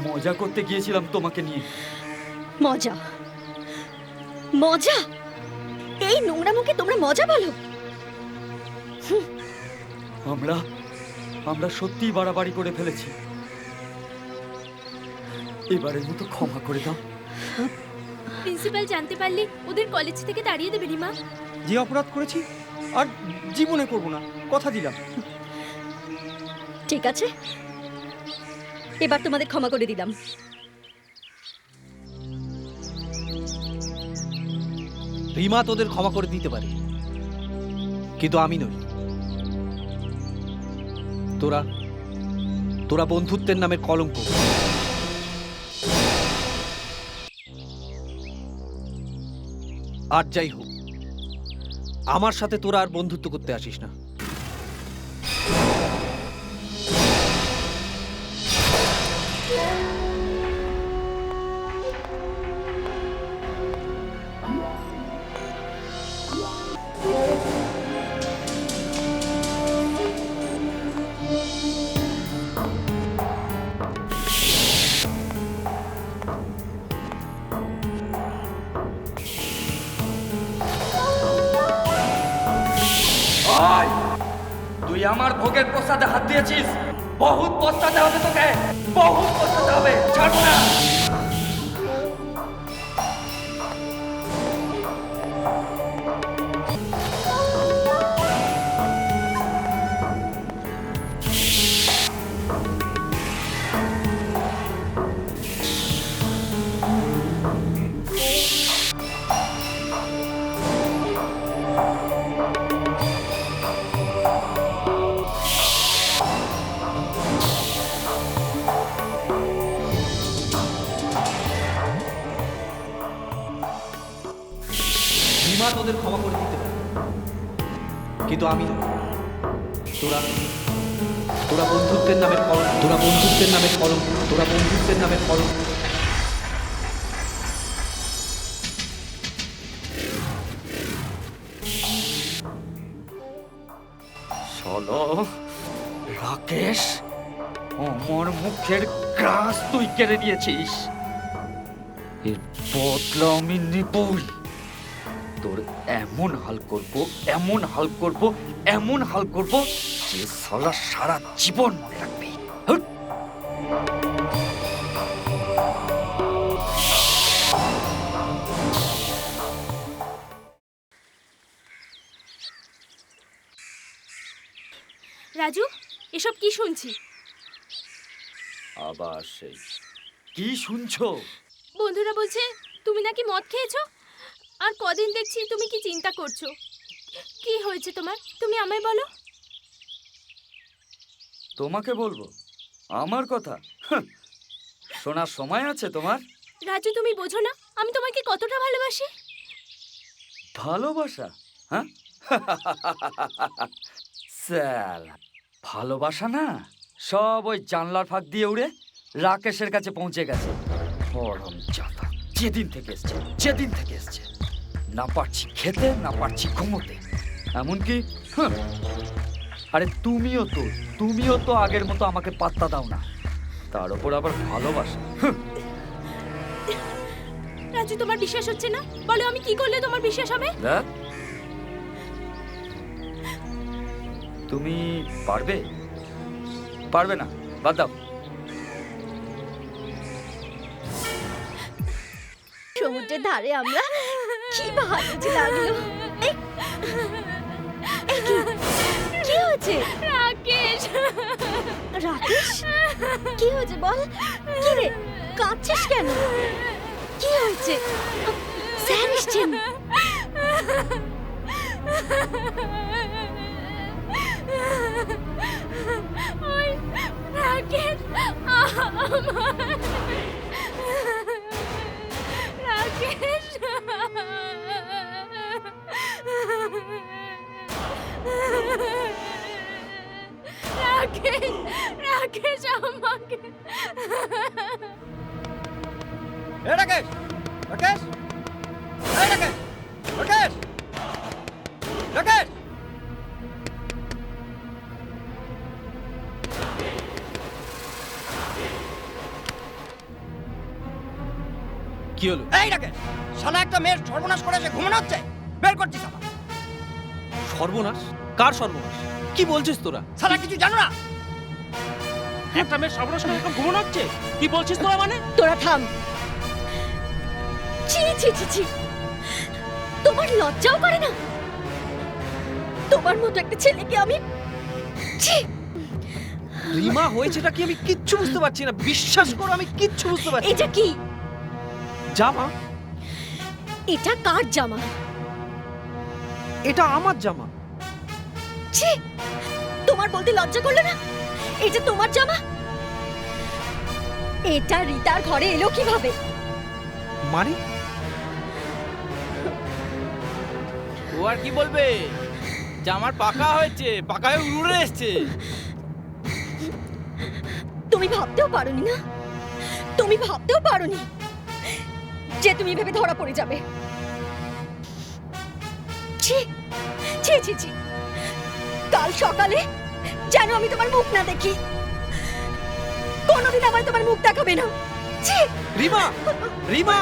মজা করতে গিয়েছিলাম তোমাকে নিয়ে। মজা? মজা? এই নোংরা মুখে তোমরা মজা বলো? আমরা সত্যিই বাড়াবাড়ি করে ফেলেছি। এবারের মতো ক্ষমা করে দাও। প্রিন্সিপাল জানতে পারলে ওদের কলেজ থেকে তাড়িয়ে দেবে রিমা। যে অপরাধ করেছি আর জীবনে করব না, কথা দিলাম। ঠিক আছে, এবার তোমাদের ক্ষমা করে দিলাম। রিমা তোদের ক্ষমা করে দিতে পারে, কিন্তু আমি নই। তোরা তোরা বন্ধুত্বের নামে কলঙ্ক। আর যাই হোক, আমার সাথে তোরা আর বন্ধুত্ব করতে আসিস না। তুই আমার ভোগের প্রসাদে হাত দিয়েছিস, বহুত পস্তাতে হবে তোকে, বহুত পস্তাতে হবে। ছাড়বো না। রিমা তোদের ক্ষমা করে দিতে পারে, কিন্তু আমি নই। তোরা তোরা বন্ধুত্বের নামে কলঙ্ক, তোরা বন্ধুত্বের নামে কলঙ্ক, তোরা বন্ধুত্বের নামে কলঙ্ক। চলো রাকেশ, আমার মুখের গ্রাস তুই কেড়ে নিয়েছিস, এর বদলা আমি নিবই। তোর এমন হাল করব, এমন হাল করব, এমন হাল করব যে সালা সারা জীবন মনে রাখবি। হুট! রাজু, এসব কি শুনছি? আবার সেই কি শুনছো? বন্ধুরা বলছে তুমি নাকি মদ খেয়েছো, আর কদিন দেখছি তুমি কি চিন্তা করছো। কি হয়েছে তোমার, তুমি আমায় বলো। তোমাকে বলবো আমার কথা? হাহ, শোনার সময় আছে তোমার? রাজু, তুমি বোঝো না আমি তোমাকে কতটা ভালোবাসি। ভালোবাসা? হ্যাঁ, স্যার ভালোবাসা না, সব ওই জানলার ফাঁক দিয়ে উড়ে রাকেশের কাছে পৌঁছে গেছে। পরম চাপা, যেদিন থেকে এসছে না পারছি খেতে, না পারছি ঘুমোতে, এমনকি আরে তুমিও তো আগের মতো আমাকে পাত্তা দাও না, তার উপর আবার ভালোবাসা। রাজু, তোমার বিশ্বাস হচ্ছে না? বলো আমি কি করলে তোমার বিশ্বাস হবে? তুমি পারবে না, বাদ দাও। সমুদ্রের ধারে আমরা কি ভালো যে লাগলো। কি হয়েছে? রাকেশ, রাকেশ কি হয়েছে বল? কি রে, কাঁদছিস কেন? কি হয়েছে? স্যার এসছেন। ওই রাকেশ, রাকেশ, রাকেশ আমাকে। রাকেশ, রাকেশ, রাকেশ, রাকেশ, রাকেশ, কি হলো? এই রাকেশ, শালা একটা মেয়ের সর্বনাশ করে এসে ঘুমানো হচ্ছে, বের করছিস আমার। সর্বনাশ? কার সর্বনাশ? কি বলছিস তোরা? শালা কিছু জানো না? একটা মেয়ের সর্বনাশ করে এরকম ঘুমানো হচ্ছে? কি বলছিস তোরা মানে? তোরা থাম। ছি ছি ছি ছি, তোমার লজ্জাও করে না? তোমার মতো একটা ছেলেকে আমি, ছি। রিমা, হয়েছেটা কি আমি কিচ্ছু বুঝতে পারছি না, বিশ্বাস করো আমি কিচ্ছু বুঝতে পারছি না। এটা কি জামা? এটা কার জামা? এটা আমার জামা। ছি, তোমার বলতে লজ্জা করলো না? এটা তোমার জামা? এটা রিতার ঘরে এলো কিভাবে? মানে? ও আর কি বলবে, জামার পাকা হয়েছে, পাকা হয়ে উড়ে এসছে। তুমি ভাবতেও পারোনি না, তুমি ভাবতেও পারোনি যে তুমি ভেবে ধরা পড়ে যাবে। ছি ছি ছি ছি, কাল সকালে যেন আমি তোমার মুখ না দেখি, কোনোদিন আমার তোমার মুখ দেখাবে না। ছি। রিমা, রিমা!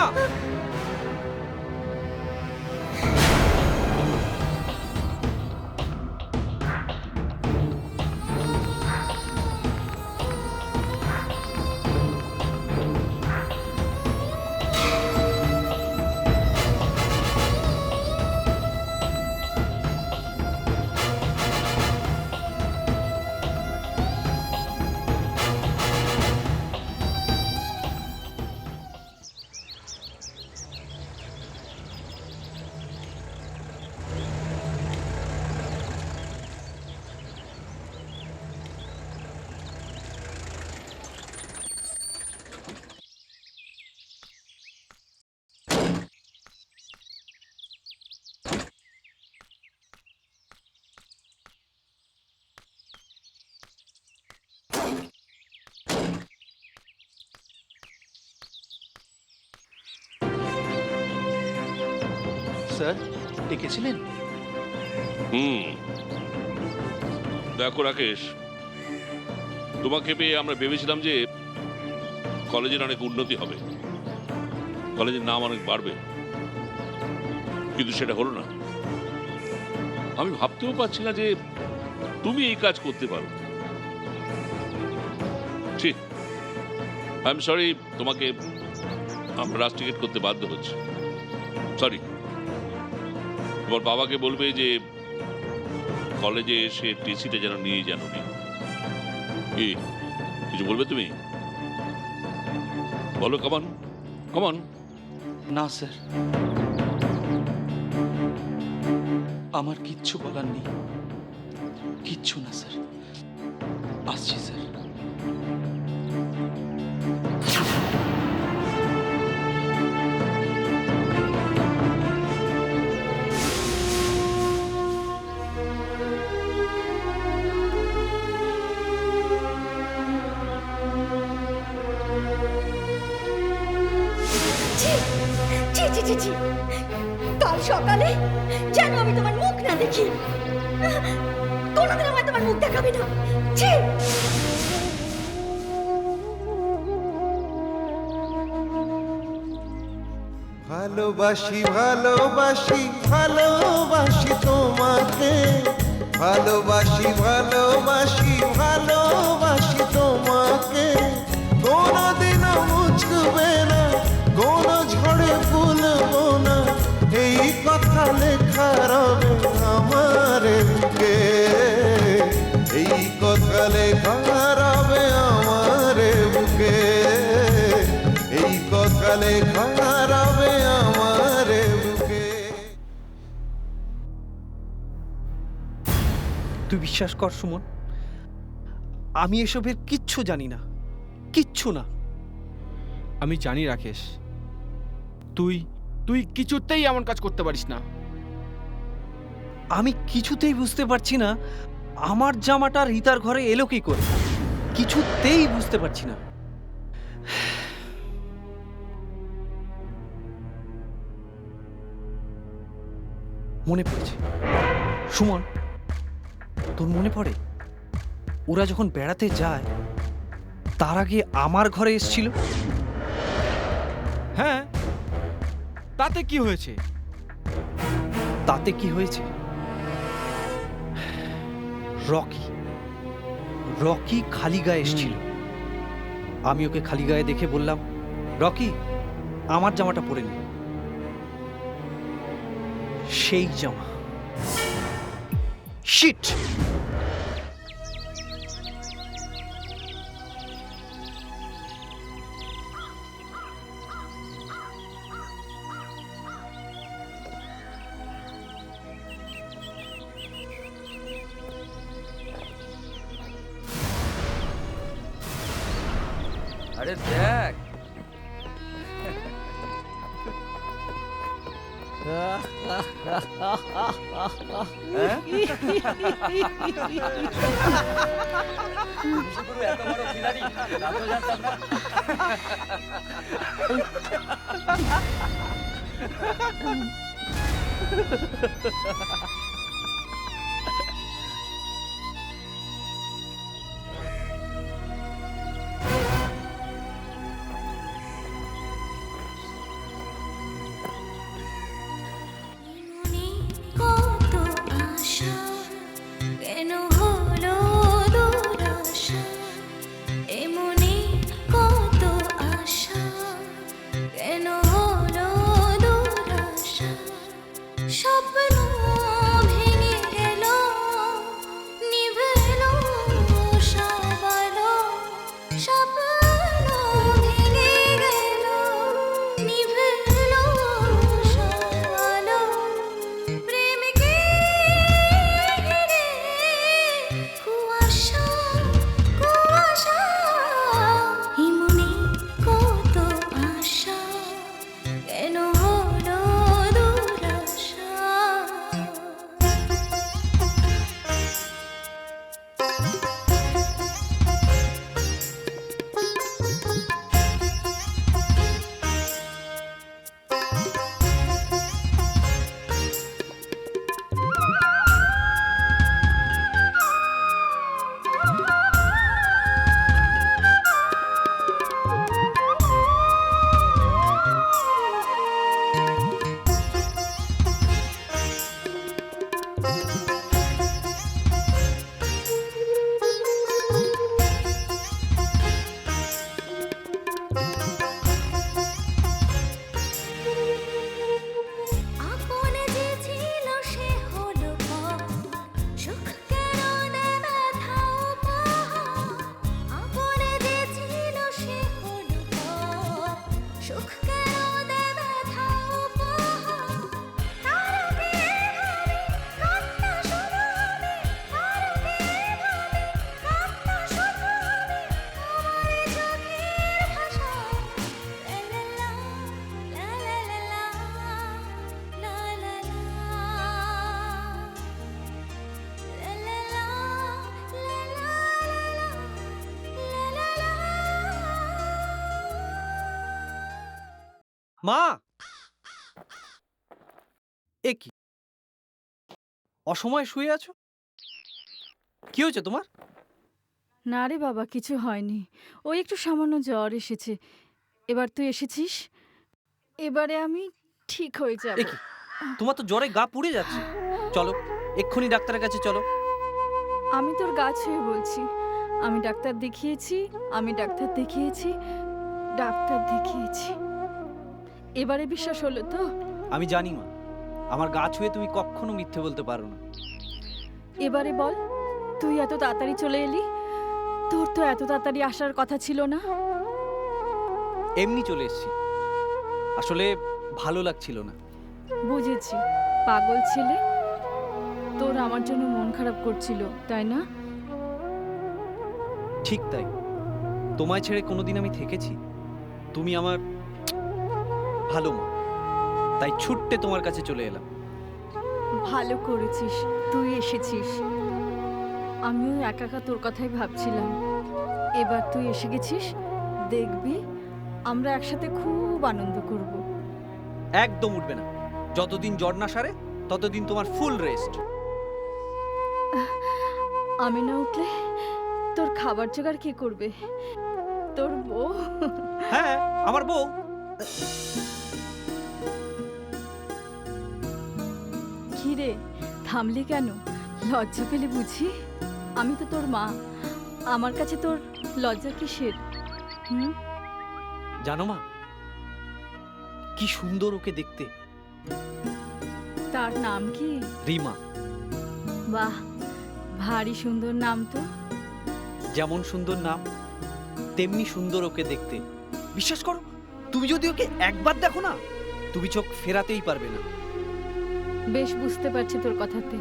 স্যার ডেকেছিলেন? দেখো রাকেশ, তোমাকে পেয়ে আমরা ভেবেছিলাম যে কলেজের অনেক উন্নতি হবে, কলেজের নাম অনেক বাড়বে, কিন্তু সেটা হলো না। আমি ভাবতেও পারছি না যে তুমি এই কাজ করতে পারো। ঠিক, আই এম সরি, তোমাকে আমরা রাস্টিকেট করতে বাধ্য হচ্ছে। সরি। তোমার বাবাকে বলবে যে কলেজে এসে টিসিটা যেন নিয়ে জানো নি। কি কিছু বলবে তুমি? বলো, কমান কমান। না স্যার, আমার কিচ্ছু বলার নেই, কিচ্ছু না স্যার। আসছি স্যার। ছি ছি ছি ছি, কাল সকালে যেন আমি তোমার মুখ না দেখি, কোনোদিন আমার তোমার মুখ দেখাবে না। ছি। ভালোবাসি ভালোবাসি ভালোবাসি তোমাকে, ভালোবাসি ভালোবাসি ভালোবাসি তোমাকে, কোনদিনও মুছবে না, কোনো ঝড়ে ভুলবো না, এই কথা লেখা রবে আমার বুকে, এই কথা লেখা রবে আমার বুকে, এই কথা লেখা রবে আমার বুকে। তুই বিশ্বাস কর সুমন, আমি এসবের কিচ্ছু জানি না, কিচ্ছু না। আমি জানি রাকেশ, তুই তুই কিছুতেই এমন কাজ করতে পারিস না। আমি কিছুতেই বুঝতে পারছি না আমার জামাটা রিতার ঘরে এলো কি করে, কিছুতেই বুঝতে পারছি না। মনে পড়েছে সুমন, তোর মনে পড়ে ওরা যখন বেড়াতে যায় তার আগে আমার ঘরে এসেছিল? হ্যাঁ, তাতে কি হয়েছে? তাতে কি হয়েছে? রকি খালি গায়ে এসেছিল। আমি ওকে খালি গায়ে দেখে বললাম, রকি আমার জামাটা পরে নে। সেই জামা। শিট! আরে দেখ, এত বড় খিলাড়ি, তা তো জানতাম না। মনে কত আশা কেন হলো দুরাশা, এ মনে কত আশা কেন হলো দুরাশা, স্বপ্ন ভেঙে গেল নিভে এলো সব আলো, স্বপ্ন ভেঙে গেল নিভে এলো সব আলো, প্রেমকে ঘিরে কুয়াশা কুয়াশা, এই মনে কত আশা কেন হলো দুরাশা। আপন যে ছিল সে হলো পর, সুখ কেন দেয় ব্যথা উপহার, আপন যে ছিল সে হলো পর, সুখ কেন দেয় ব্যথা উপহার, তারকে ভাবে কান্না শুরু হবে, তারকে ভাবে কান্না শুরু হবে, আমার চোখের ভাষা লা লা লা লা লা লা লা লা লা মা! এ কি অসময়ে শুয়ে আছো? কি হয়েছে তোমার? না রে বাবা, কিছু হয়নি। ওই একটু সামান্য জ্বর এসেছে। এবার তুই এসেছিস, এবারে আমি ঠিক হয়ে যাব। এ কি তোমার তো জ্বরে গা পুড়ে যাচ্ছে। চলো এক্ষুনি ডাক্তারের কাছে চলো। আমি তোর গা ছুঁয়ে বলছি, আমি ডাক্তার দেখিয়েছি, আমি ডাক্তার দেখিয়েছি, ডাক্তার দেখিয়েছি। এবারে বিশ্বাস হলো তো? আমি জানি মা, আমার গা ছুঁয়ে তুমি কখনো মিথ্যে বলতে পারো না। এবারে বল, তুই এত তাড়াতাড়ি চলে এলি, তোর তো এত তাড়াতাড়ি আসার কথা ছিল না। এমনি চলে এসেছি, আসলে ভালো লাগছিল না। বুঝেছি, পাগল ছেলে, তোর আমার জন্য মন খারাপ করছিল, তাই না? ঠিক তাই, তোমায় ছেড়ে কোনোদিন আমি থেকেছি? তুমি আমার ভালো মা, তাই ছুট্টে তোমার কাছে চলে এলাম। ভালো করেছিস, তুই এসেছিস। আমিও একা একা তোর কথাই ভাবছিলাম। এবার তুই এসে গেছিস, দেখবি আমরা একসাথে খুব আনন্দ করব। একদম উঠবে না, যতদিন জ্বর না সারে ততদিন তোমার ফুল রেস্ট। আমি না উঠলে তোর খাবার জোগাড় কে করবে? তোর বউ? হ্যাঁ, আমার বউ। রে, থামলি কেন? লজ্জা পেলে বুঝি? আমি তো তোর মা, আমার কাছে তোর লজ্জা কিসের? জানো মা, কি সুন্দর ওকে দেখতে। তার নাম কি? রিমা। বাহ, ভারী সুন্দর নাম তো। যেমন সুন্দর নাম তেমনি সুন্দর ওকে দেখতে। বিশ্বাস করো, তুমি যদি ওকে একবার দেখো না, তুমি চোখ ফেরাতেই পারবে না। বেশ বুঝতে পারছি তোর কথাতে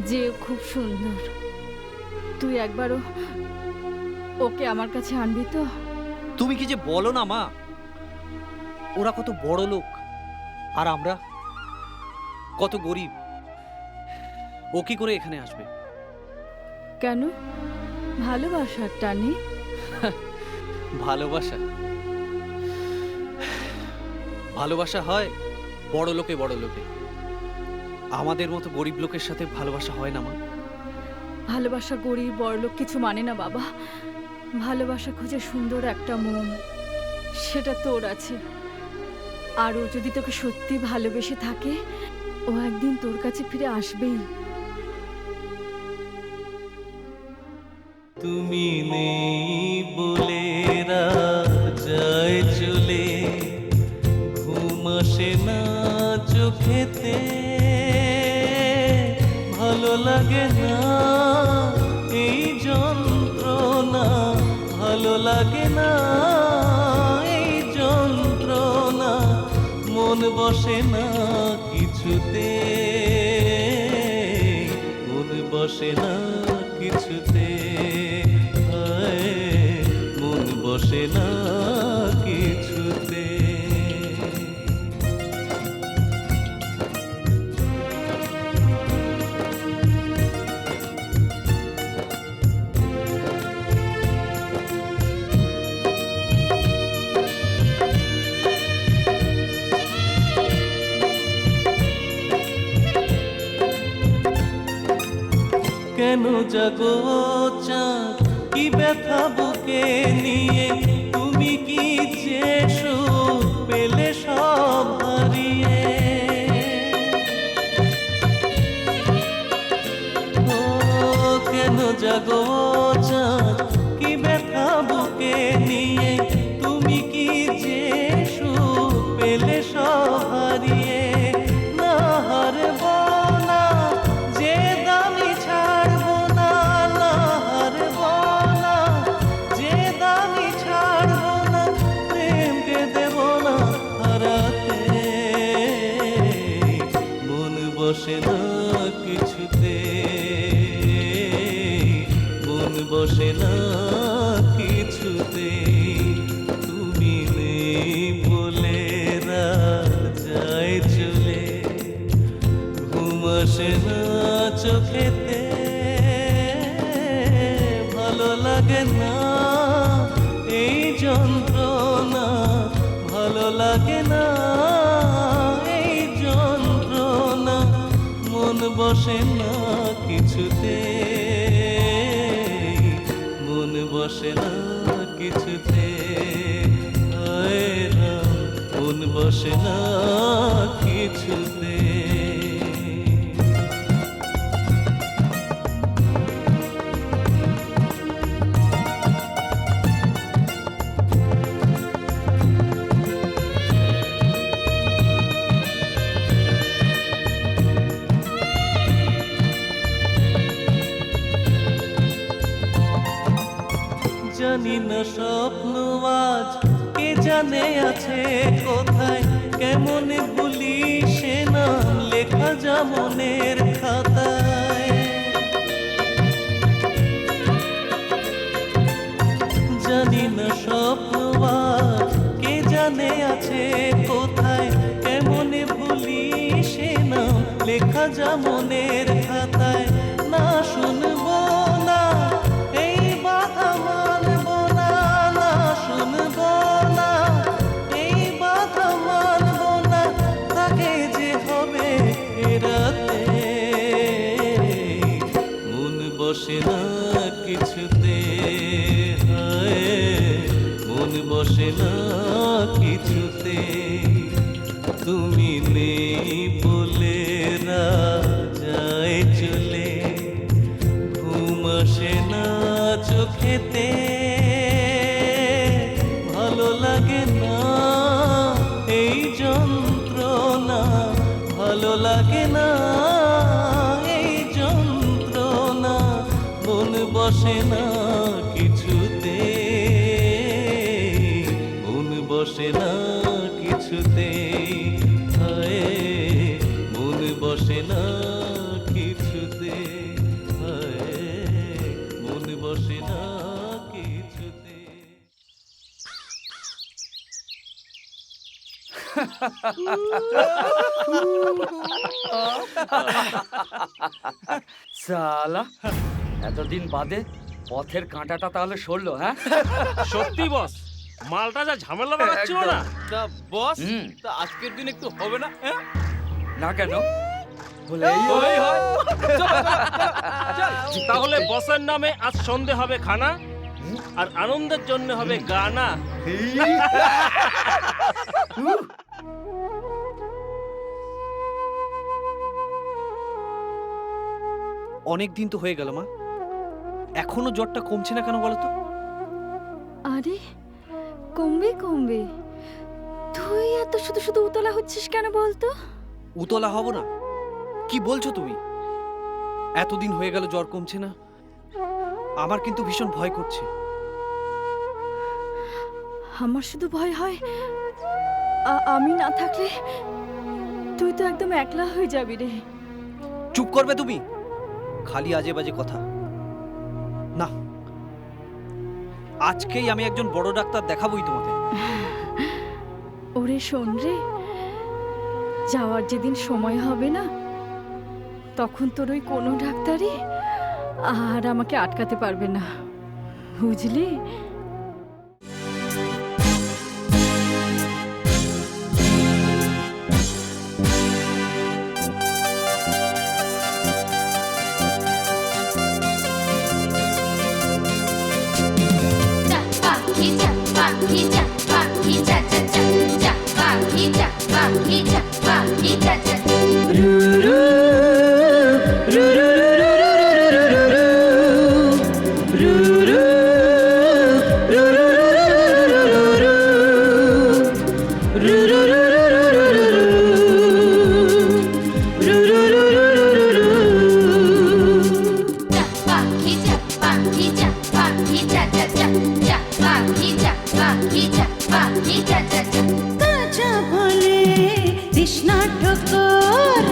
যে ও খুব সুন্দর। তুই একবারও ওকে আমার কাছে আনবি তো? তুমি কি যে বলো না মা, ওরা কত বড় লোক আর আমরা কত গরিব। ও কি করে এখানে আসবে? কেন? ভালোবাসার টানে? ভালোবাসা ভালোবাসা হয় বড় লোকে বড় লোকে, আমাদের মতো গরিব লোকের সাথে ভালোবাসা হয় না মা। ভালোবাসা গরিব বড়লোক কিছু মানে না বাবা। ভালোবাসা খুঁজে সুন্দর একটা মন, সেটা তোর আছে। আর ও যদি তোকে সত্যি ভালোবেসে থাকে, ও একদিন তোর কাছে ফিরে আসবেই। তুমি নেই বলে রাত যায় চলে, ঘুম আসে না চোখেতে, ভালো লাগে না এই যন্ত্রণা, ভালো লাগে না এই যন্ত্রণা, মন বসে না কিছুতে, মন বসে না কিছুতে, হায়, মন বসে না কিছুতে। কেন জাগো চাঁদ, কি ব্যথা বুকে নিয়ে, তুমি কি যে সুখ পেলে সব হারিয়ে। ও কেন জাগো চাঁদ, কি ব্যথা বুকে নিয়ে, তুমি কি যে সুখ পেলে সব হারিয়ে। না হারব না যে দামি ছাড়বো না, না হারব না যে দামি ছাড়বো না, প্রেমকে দেব না হারাতে, মন বসে না কিছুতে, মন বসে না কিছুতে। তুমি নেই বলে রাত যায় চলে, ঘুম আসে না চোখেতে, ভালো লাগে না এই যন্ত্রণা, ভালো লাগে না এই যন্ত্রণা, মন বসে না কিছুতে, মন বসে না কিছুতে, হায় রাম, মন বসে না কিছুতে। জানি না স্বপ্ন আজ কে জানে আছে কোথায়, কেমন ভুলি সে নাম লেখা যা মনের খাতায়। জানি না স্বপ্ন আজ কে জানে আছে কোথায়, কেমন ভুলি সে নাম লেখা যা মনের খাতায়। না শুনবো না এই বাধা মানবো না, না শুনবো না এই বাধা মানবো না, তাকে যে হবে এরাতে, মন বসে না কিছুতে, হায়, মন বসে না কিছুতে। তুমি নেই বলে রাত আসে না চোখেতে, ভালো লাগে না এই যন্ত্রণা, ভালো লাগে না এই যন্ত্রণা, মন বসে না কিছুতে, মন বসে না কিছুতে, হায় মন বসে না কিছুতে, হায় মন বসে না কিছুতে। সালা এতদিন বাদে পথের কাঁটাটা তাহলে সরলো, হ্যাঁ? সত্যি বস, মালটা যা ঝামেলা বানাচ্ছিল না। তা বস, হুম। তা আজকের দিন একটু হবে না? হ্যাঁ? না কেন? বলেই হলেই হয়। চল, চল, চল। তাহলে বসের নামে আজ সন্ধে হবে খানা, আর আনন্দের জন্য হবে গানা। অনেক দিন তো হয়ে গেল মা, এখনো জ্বরটা কমছে না কেন বলো তো? আরে কমবে কমবে, তুই এত শুধু শুধু উতলা হচ্ছিস কেন বলতো? উতলা হব না? কি বলছো তুমি? এতদিন হয়ে গেল জ্বর কমছে না, আমার কিন্তু ভীষণ ভয় করছে। আমার শুধু ভয় হয় আমি না থাকলে তুই তো একদম একলা হয়ে যাবি রে। চুপ করবে তুমি, খালি আজে বাজে কথা। না, আজকেই আমি একজন বড় ডাক্তার দেখাবোই তোমাকে। ওরে শোন রে, যাওয়ার যেদিন সময় হবে না, তখন তোর ওই কোনো ডাক্তারই আর আমাকে আটকাতে পারবে না, বুঝলি? কাঁচা বলে তৃষ্ণা ঠোকর,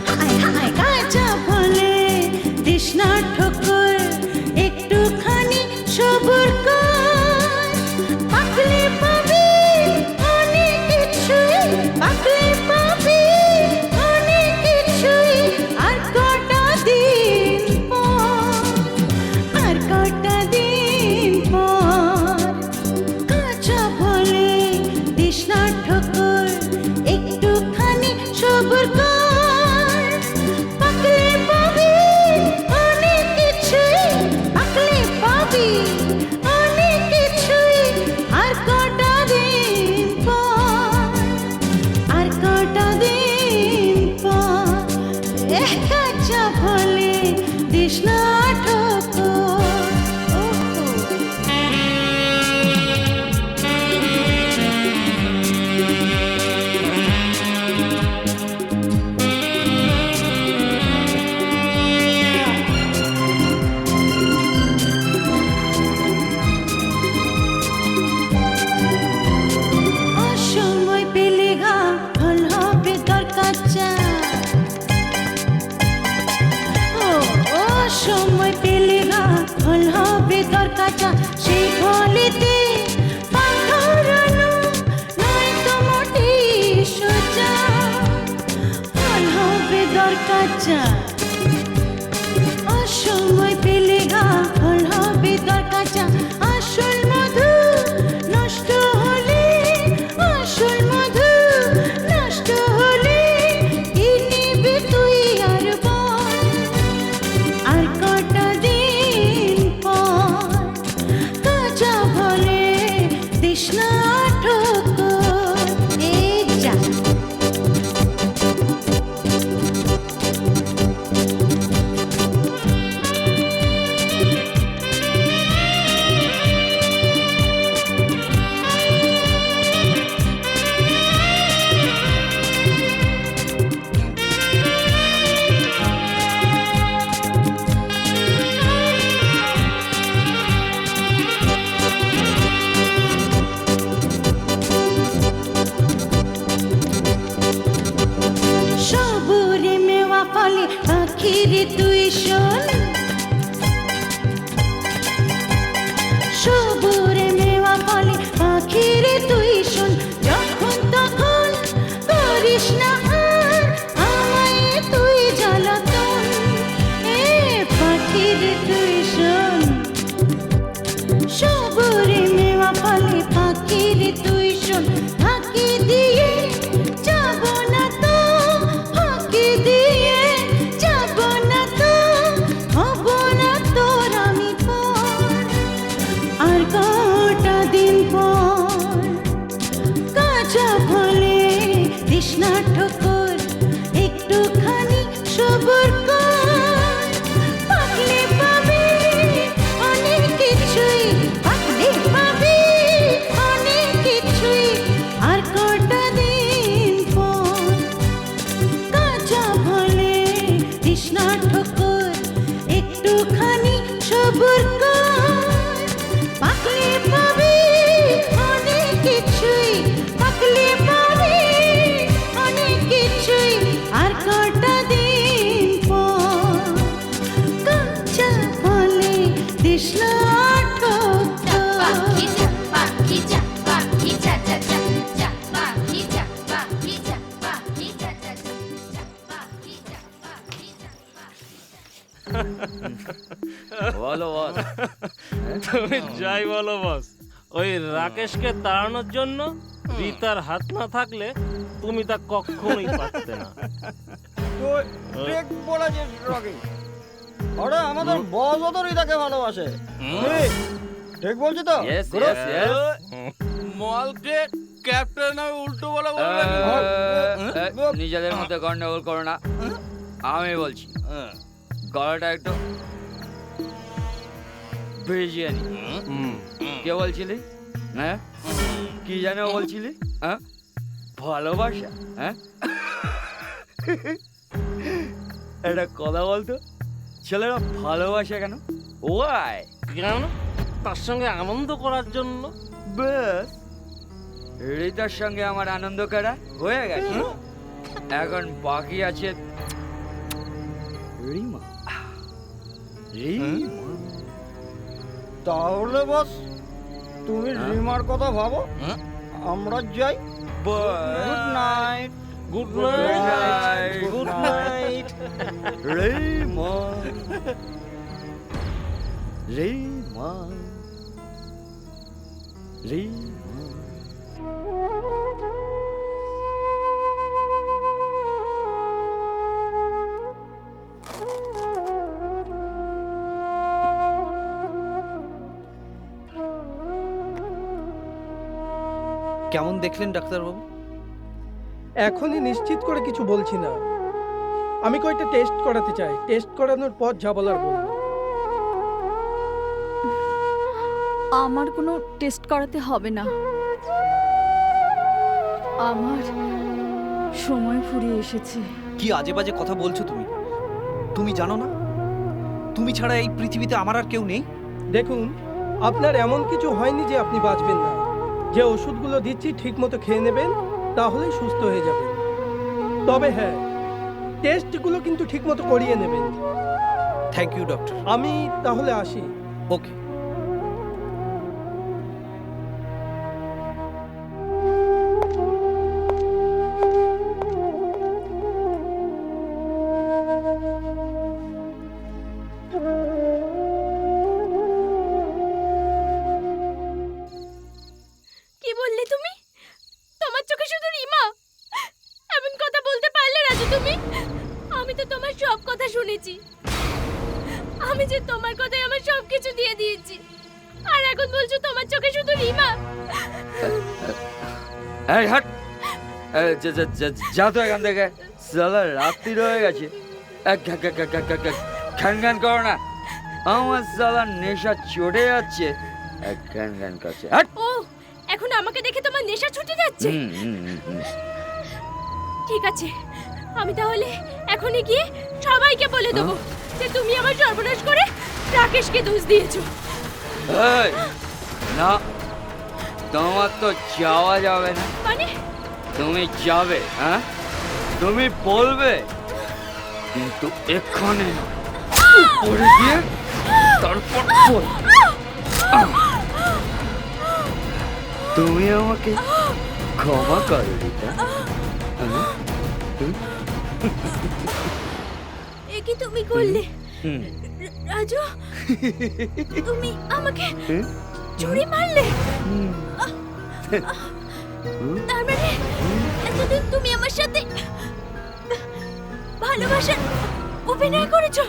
হায় হায় কাঁচা বলে তৃষ্ণা ঠোকর, একটুখানি সবুর কর, পাকলে পাবি অনেক কিছুই, পাকলে পাবি অনেক কিছুই, আর কটা দিন পর, আর কটা দিন পর, কাঁচা বলে তৃষ্ণা ঠোকর, একটুখানি সবুর কর, পাকলে পাবি অনেক কিছুই, পাকলে পাবি অনেক কিছুই, আর কটা দিন পর, আর কটা দিন পর, কাঁচা বলে তৃষ্ণা ঠোকর। অসময় পেলে ঘা ফল হবে দরকার চা, অসময় পেলে ঘা ফল হবে দরকার চা, সেই ফলেতে পাথরানো নয় তো মোটেই সোজা, ফল হবে দরকার চা, অসময় পেলে ঘা ফল হবে দরকার চা, আসল মধু নষ্ট হলে, আসল মধু নষ্ট হলে কি নিবি তুই আর বল, আর কটা দিন পর, কাঁচা বলে রে তুই শোন, সবুরে মেওয়া ফলে পাখি রে তুই শোন, যখন তখন করিস না আর আমায় তুই জ্বালাতন, এ পাখি রে তুই শোন, সবুরে মেওয়া ফলে পাখি রে তুই শোন, ফাঁকি দিয়ে যাব না তো, ফাঁকি দিয়ে যাব না তো, হব না তোর আমি পর, আর কটা দিন পর, কাঁচা ফলে তৃষ্ণা ঠোকর, একটুখানি সবুর কর, পাকলে পাবি অনেক কিছুই, পাকলে পাবি অনেক কিছুই, আর কটা দিন পর, কাঁচা ফলে তৃষ্ণা ঠোকর, একটুখানি সবুর কর, পাকলে পাবি অনেক কিছুই, পাকলে পাবি অনেক কিছুই, আর কটা দিন পর, কাঁচা ফলে তৃষ্ণা বলো বস। তুমি যাই বলো বস, ওই রাকেশকে তাড়ানোর জন্য রিতার হাত না থাকলে তুমি তা কখনোই পারতে না। ঠিক বলেছিস রকি, আরে আমাদের বসও তো রিতাকে ভালোবাসে, ঠিক বলছি তো? Yes, yes, yes. মলকে ক্যাপ্টেন আমি উল্টো বলা নিজেদের মধ্যে গন্ডগোল করো না, আমি বলছি গলাটা একটু ভিজিয়ে নি। কে বলছিলি? হ্যাঁ কি জানো বলছিলি? হ্যাঁ ভালোবাসা? হ্যাঁ একটা কথা বলতো, ছেলেরা ভালোবাসে কেন? ওয়াই? কেন? তার সঙ্গে আনন্দ করার জন্য। ব্যাস, রিতার সঙ্গে আমার আনন্দ করা হয়ে গেছে, এখন বাকি আছে রিমা। তাহলে বস তুমি রিমার কথা ভাবো, আমরা যাই। Good night. Good night. Good night. Rima, Rima, Rima. কেমন দেখলেন ডাক্তারবাবু? এখনই নিশ্চিত করে কিছু বলছি না, আমি কয়েকটা টেস্ট করাতে চাই, টেস্ট করানোর পর যা বলার বলবো। আমার কোনো টেস্ট করাতে হবে না, আমার সময় ফুরিয়ে এসেছে। কি আজে বাজে কথা বলছো তুমি? তুমি জানো না তুমি ছাড়া এই পৃথিবীতে আমার আর কেউ নেই? দেখুন, আপনার এমন কিছু হয়নি যে আপনি বাঁচবেন না। যে ওষুধগুলো দিচ্ছি ঠিক মতো খেয়ে নেবেন, তাহলেই সুস্থ হয়ে যাবেন। তবে হ্যাঁ, টেস্টগুলো কিন্তু ঠিক মতো করিয়ে নেবেন। Thank you doctor. আমি তাহলে আসি। ওকে। কি বললে তুমি? তোমার চোখে শুধু রিমা? এমন কথা বলতে পারলে রাজু তুমি? আমি তো তোমার সব কথা শুনেছি, আমি যে তোমার কথায় আমার সবকিছু দিয়ে দিয়েছি, আর এখন বলছো তোমার চোখে শুধু রিমা? এই হাট, যা তো এখান থেকে, সালা রাত্রি হয়ে গেছে, খ্যান খ্যান করো না, আমার সালা নেশা চড়ে যাচ্ছে, খ্যান খ্যান করছে। ও, এখন আমাকে দেখে তোমার নেশা ছুটে যাচ্ছে? ঠিক আছে, আমি তাহলে এখনই গিয়ে সবাইকে বলে দেবো যে তুমি আমার সর্বনাশ করে রাকেশকে দোষ দিয়েছো। এই, না, তোমার তো যাওয়া যাবে না। মানে? তুমি যাবে, হ্যাঁ? তুমি বলবে কিন্তু এক্ষণে নয়, উপরে গিয়ে তারপর বল। তুমি আমাকে ক্ষমা করো রিতা। এ কি তুমি করলে রাজু? তুমি আমাকে ছুরি মারলে? তার মানে এতদিন তুমি আমার সাথে ভালোবাসার অভিনয় করেছো?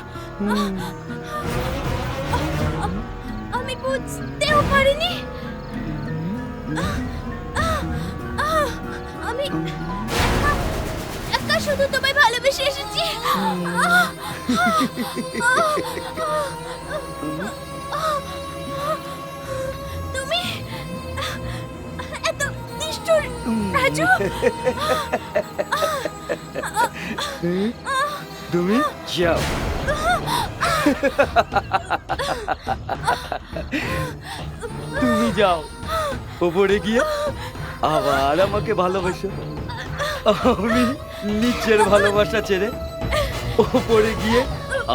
আমি বুঝতেও পারিনি। আমি একা শুধু তোমায় ভালোবেসে এসেছি। তুমি এত নিষ্ঠুর রাজু। তুমি যাও। তুমি যাও ওপরে গিয়ে আবার আমাকে ভালোবাসো। আমি নিচের ভালোবাসা ছেড়ে ওপরে গিয়ে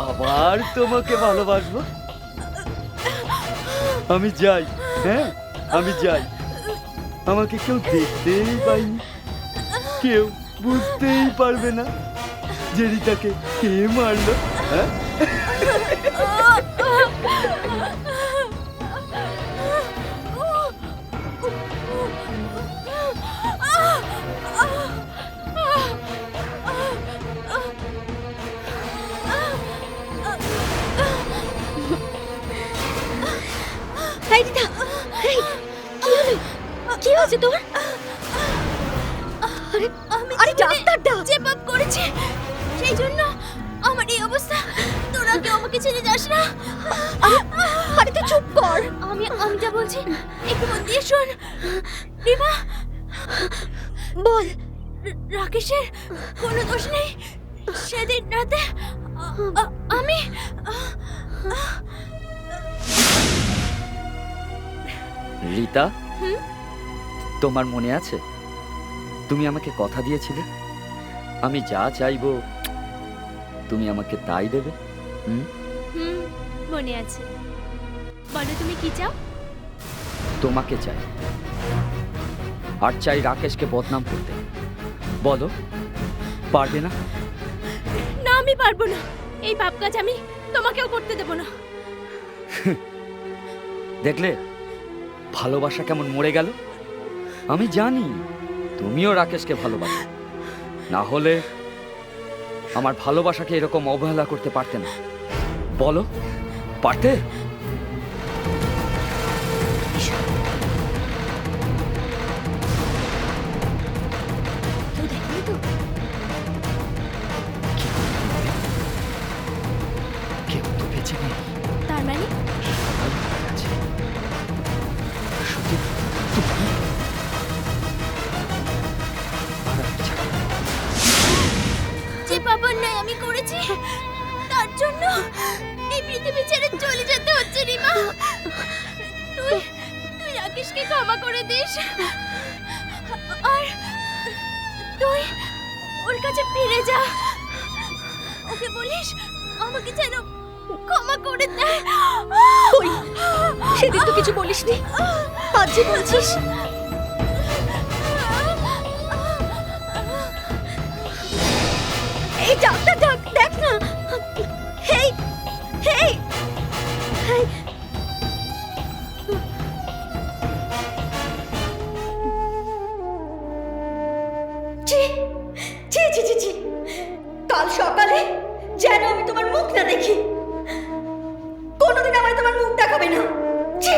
আবার তোমাকে ভালোবাসবো। আমি যাই, হ্যাঁ আমি যাই। আমাকে কেউ দেখতেই পাইনি, কেউ বুঝতেই পারবে না যে রিতাকে কে মারলো। হ্যাঁ কি হয়েছে তোর? আরে ডাক্তারটা যে পাপ করেছে সেই জন্য আমার এই অবস্থা। তোরা কেউ আমাকে ছেড়ে যাস না। আরে তুই চুপ কর। আমি যা বলছি একটু মন দিয়ে শোন। রিমা বল, রাকেশের কোনো দোষ নেই। সেদিন রাতে আমি রিতা, তোমার মনে আছে তুমি আমাকে কথা দিয়েছিলে আমি যা চাইবো তুমি আমাকে তাই দেবে? মনে আছে। বলো তুমি কি চাও? তোমাকে চাই, আর চাই রাকেশকে বদনাম করতে। বলো, পারবে না? না, আমি পারবো না। এই পাপ কাজ আমি তোমাকেও করতে দেব না। দেখলে ভালোবাসা কেমন মরে গেল। আমি জানি তুমিও রাকেশকে ভালোবাসো, না হলে আমার ভালোবাসাকে এরকম অবহেলা করতে পারতে না। বলো, পারতে? কেউ তো বেঁচে নেই। তার মানে যে পাপের ন্যায় আমি করেছি তার জন্য এই পৃথিবী ছেড়ে চলে যেতে হচ্ছে। রিমা, তুই রাকেশকে ক্ষমা করে দিস, আর তুই ওর কাছে ফিরে যা। ওকে বলিস আমাকে যেন ক্ষমা করে দেয়। সেদিন তো কিছু বলিসনি, আজ যে বলছিস। এই ডাক্তার দেখ না। হেই হেই হেই, ছি, কাল সকালে যেন আমি তোমার মুখ না দেখি। কোনোদিন আমায় তোমার মুখ দেখাবে না। ছি।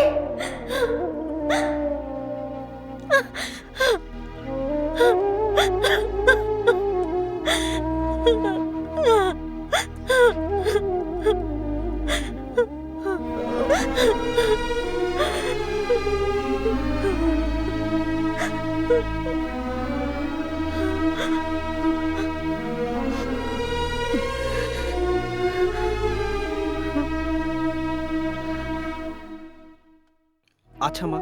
আচ্ছা মা,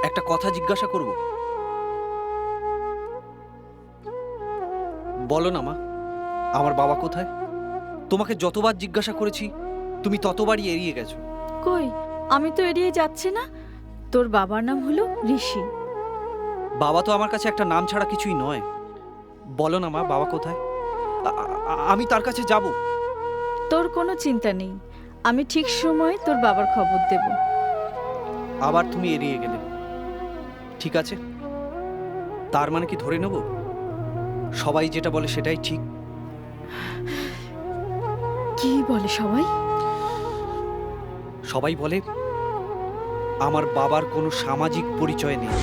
একটা কথা জিজ্ঞাসা করব? বলো না মা, আমার বাবা কোথায়? তোমাকে যতবার জিজ্ঞাসা করেছি তুমি ততবারই এড়িয়ে গেছো। কই, আমি তো এড়িয়ে যাচ্ছি না। তোর বাবার নাম হলো ঋষি। বাবা তো আমার কাছে একটা নাম ছাড়া কিছুই নয়। বলো না মা, বাবা কোথায়? আমি তার কাছে যাব। তোর কোনো চিন্তা নেই, আমি ঠিক সময়ে তোর বাবার খবর দেব। আবার তুমি এড়িয়ে গেলে। ঠিক আছে, তার মানে কি ধরে নেব সবাই যেটা বলে সেটাই ঠিক? কি বলে সবাই? সবাই বলে আমার বাবার কোনো সামাজিক পরিচয় নেই।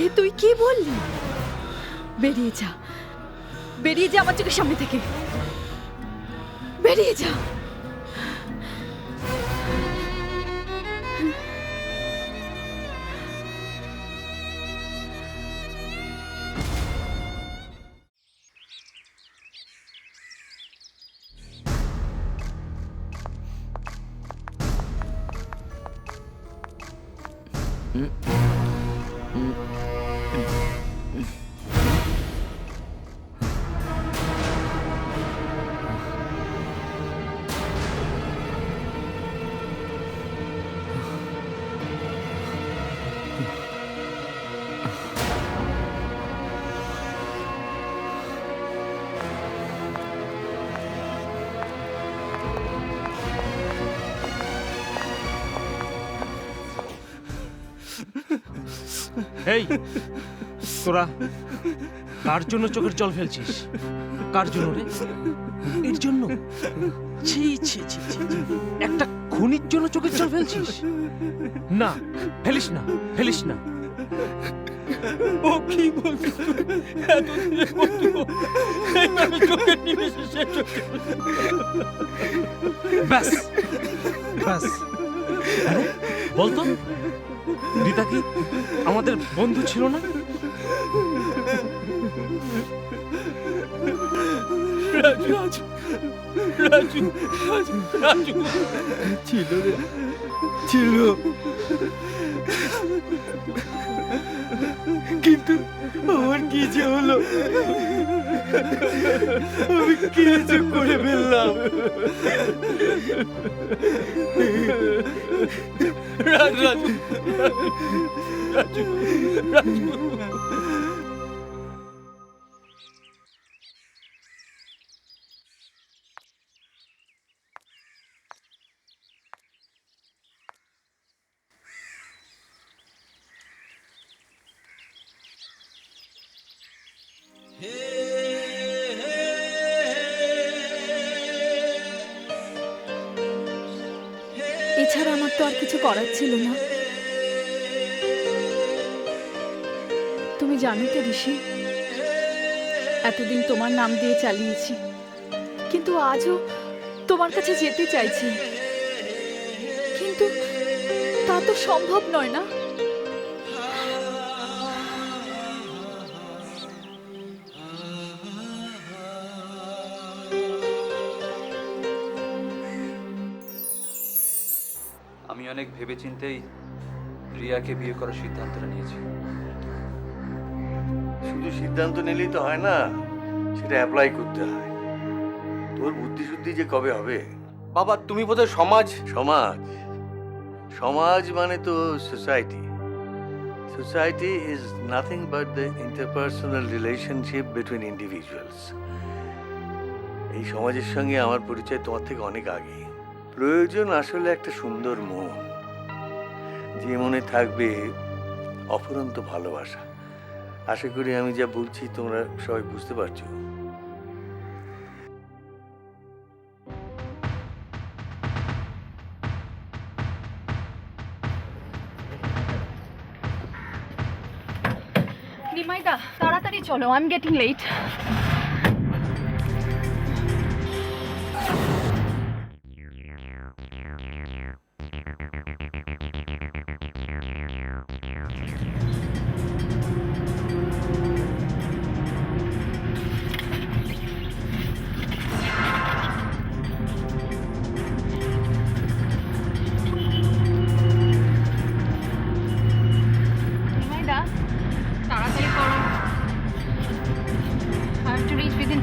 এ তুই কি বললি? বেরিয়ে যা, বেরিয়ে যা আমার চোখের সামনে থেকে, বেরিয়ে যা। এই তোরা কার জন্য চোখের জল ফেলছিস? কার জন্য রে? এর জন্য? ছি ছি ছি ছি, একটা খুনির জন্য চোখের জল ফেলছিস? না, ফেলিস না, ফেলিস না। ও কি বলছিস তুই? এতদিনের বন্ধু এইভাবে চোখের নিমেষে শেষ হচ্ছে। ব্যাস ব্যাস, আরে বলতো রীতা কি আমাদের বন্ধু ছিল না? রাজু রাজু রাজু রাজু রাজু ছিল রে, ছিল, কিন্তু আমার কি যে হলো, আমি কি যে করে ফেললাম। রাজু রাজু রাজু রাজু এছাড়া আমার তো আর কিছু করার ছিল না। তুমি জানো তো ঋষি, এতদিন তোমার নাম দিয়ে চালিয়েছি, কিন্তু আজও তোমার কাছে যেতে চাইছি, কিন্তু তা তো সম্ভব নয় না। আমি অনেক ভেবেচিন্তেই রিয়াকে বিয়ে করার সিদ্ধান্তটা নিয়েছি। শুধু সিদ্ধান্ত নিলেই তো হয় না, সেটা অ্যাপ্লাই করতে হয়। তোর বুদ্ধি শুদ্ধি যে কবে হবে? বাবা তুমি বোধহয় সমাজ সমাজ সমাজ মানে তো society. Society is nothing but the interpersonal relationship between individuals. এই সমাজের সঙ্গে আমার পরিচয় তোমার থেকে অনেক আগে। প্রয়োজন আসলে একটা সুন্দর মন, যে মনে থাকবে অফুরন্ত ভালোবাসা। আশা করি আমি যা বলছি তোমরা সবাই বুঝতে পারছো। নিমাইদা তাড়াতাড়ি চলো, I am getting late.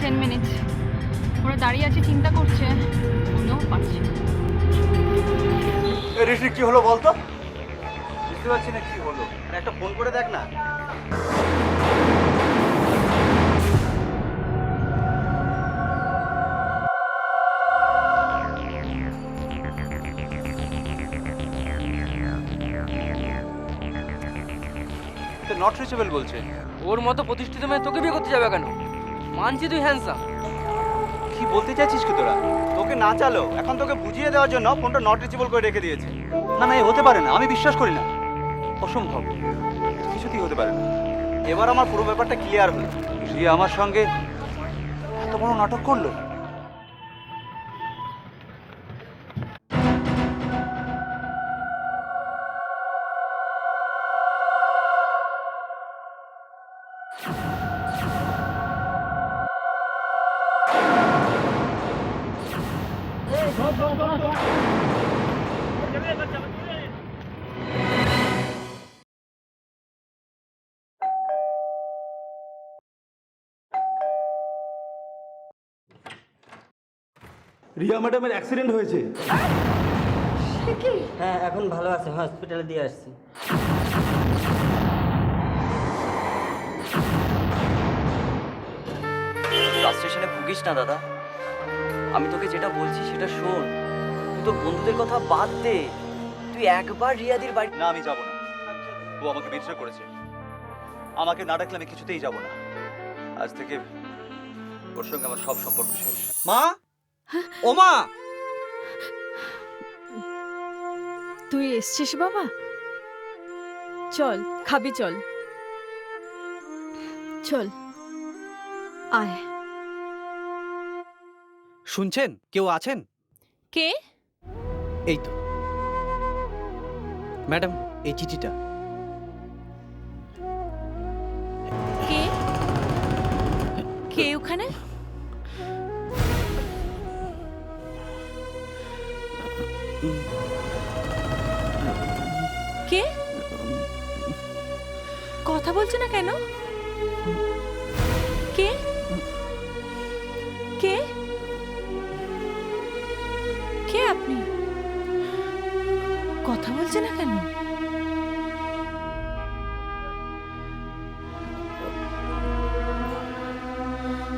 10 minute. ওরা দাঁড়িয়ে আছে, চিন্তা করছে, মনেও পারছে না। ঋষি কি হলো বলতো? বুঝতে পারছি না কি হলো, একটা ফোন করে দেখ না। নট রিচেবল বলছে। ওর মতো প্রতিষ্ঠিত মেয়ে তোকে বিয়ে করতে যাবে কেন? মানছি তুই হ্যান্ডসাম। কি বলতে চাইছিস কি তোরা? তোকে না চালো, এখন তোকে বুঝিয়ে দেওয়ার জন্য ফোনটা নট রিচেবল করে রেখে দিয়েছে। না না, এ হতে পারে না, আমি বিশ্বাস করি না, অসম্ভব, কিছুতেই হতে পারে না। এবার আমার পুরো ব্যাপারটা ক্লিয়ার হলো। রিয়া আমার সঙ্গে এত বড় নাটক করলো। রিয়া ম্যাডামের অ্যাক্সিডেন্ট হয়েছে। হ্যাঁ, এখন ভালো আছে, হসপিটালে দিয়ে আসছি। ফ্রাস্ট্রেশনে ভুগিস না দাদা, আমি তোকে যেটা বলছি সেটা শোন। তুই তোর বন্ধুদের কথা বাদ দে, তুই একবার রিয়াদির বাড়ি। না, আমি যাব না। ও আমাকে বিট্রে করেছে, আমাকে না ডাকলে আমি কিছুতেই যাব না। আজ থেকে ওর সঙ্গে আমার সব সম্পর্ক শেষ। মা, ও মা, তুই এসছিস বাবা? চল, খাবি চল, চল আয়। শুনছেন? কেউ আছেন? কে? এই তো ম্যাডাম, এই চিঠিটা। কে? কে ওখানে? কে? কথা বলছো না কেন? কে? কে? কে আপনি? কথা বলছে না কেন?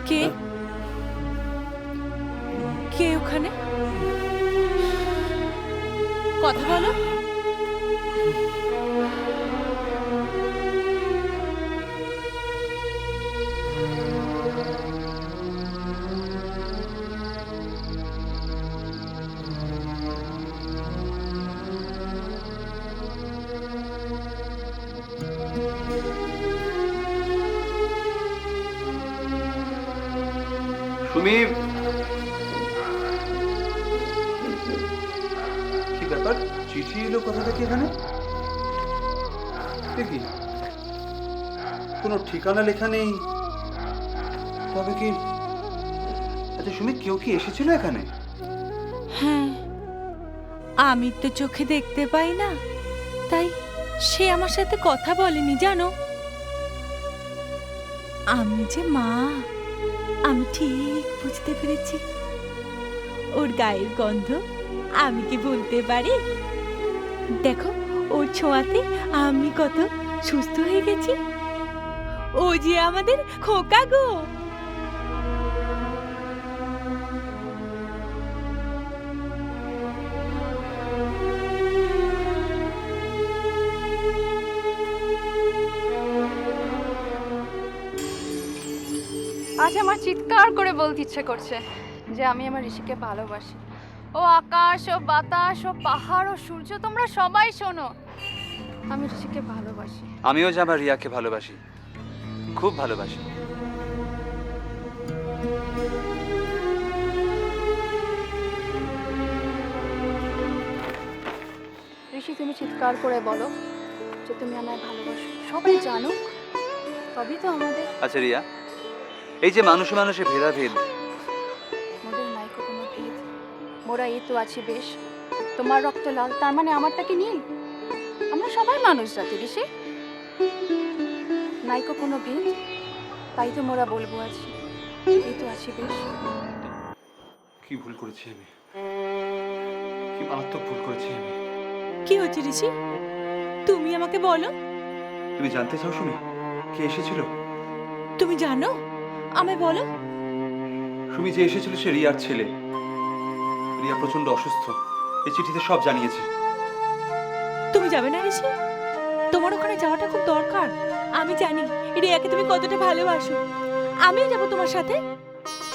কে? কে ওখানে? কথা বলো। সুমি, কি ব্যাপার? চিঠি এলো কোথা থেকে এখানে? দেখি কোনো ঠিকানা লেখা নেই, তবে কি আচ্ছা সুমি, কেউ কি এসেছিল এখানে? হ্যাঁ, আমি তো চোখে দেখতে পাই না, তাই সে আমার সাথে কথা বলেনি জানো। আমি যে মা, আমি ঠিক বুঝতে পেরেছি। ওর গায়ের গন্ধ আমি কি বলতে পারি? দেখো, ওর ছোঁয়াতে আমি কত সুস্থ হয়ে গেছি। ও যে আমাদের খোকা গো। আজ আমার চিৎকার করে বলতে ইচ্ছে করছে যে আমি আমার ঋষিকে ভালোবাসি। ও আকাশ, ও বাতাস, ও পাহাড়, ও সূর্য, তোমরা সবাই শোনো, আমি ঋষিকে ভালোবাসি। আমিও যে আমার রিয়াকে ভালোবাসি, খুব ভালোবাসি। ঋষি, তুমি চিৎকার করে বলো যে তুমি আমায় ভালোবাসো, সবাই জানো, তবেই তো আমাদের। আচ্ছা রিয়া, এই যে মানুষে মানুষে ভেদাভেদ, মোদের নাই কোনো ভেদ, মোরা এই তো আছি বেশ। তোমার রক্ত লাল, তার মানে আমারটা কি নীল? আমরা সবাই মানুষ জাতি ঋষি, নাইকো কোনো ভেদ, তাই তো মোরা বলবো আছি এই তো আছি বেশ। কি ভুল করেছি আমি, কি মারাত্মক ভুল করেছি আমি। কি হচ্ছে ঋষি? তুমি আমাকে বলো। তুমি জানতে চাও সুমি কে এসেছিল? তুমি জানো? আমায় বলো। সুমি যে এসেছিল সে রিয়ার ছেলে। রিয়া প্রচন্ড অসুস্থ, এই চিঠিতে সব জানিয়েছে। তুমি যাবে না ঋষি? তোমার ওখানে যাওয়াটা খুব দরকার। আমি জানি রিয়াকে তুমি কতটা ভালোবাসো। আমিও যাব তোমার সাথে।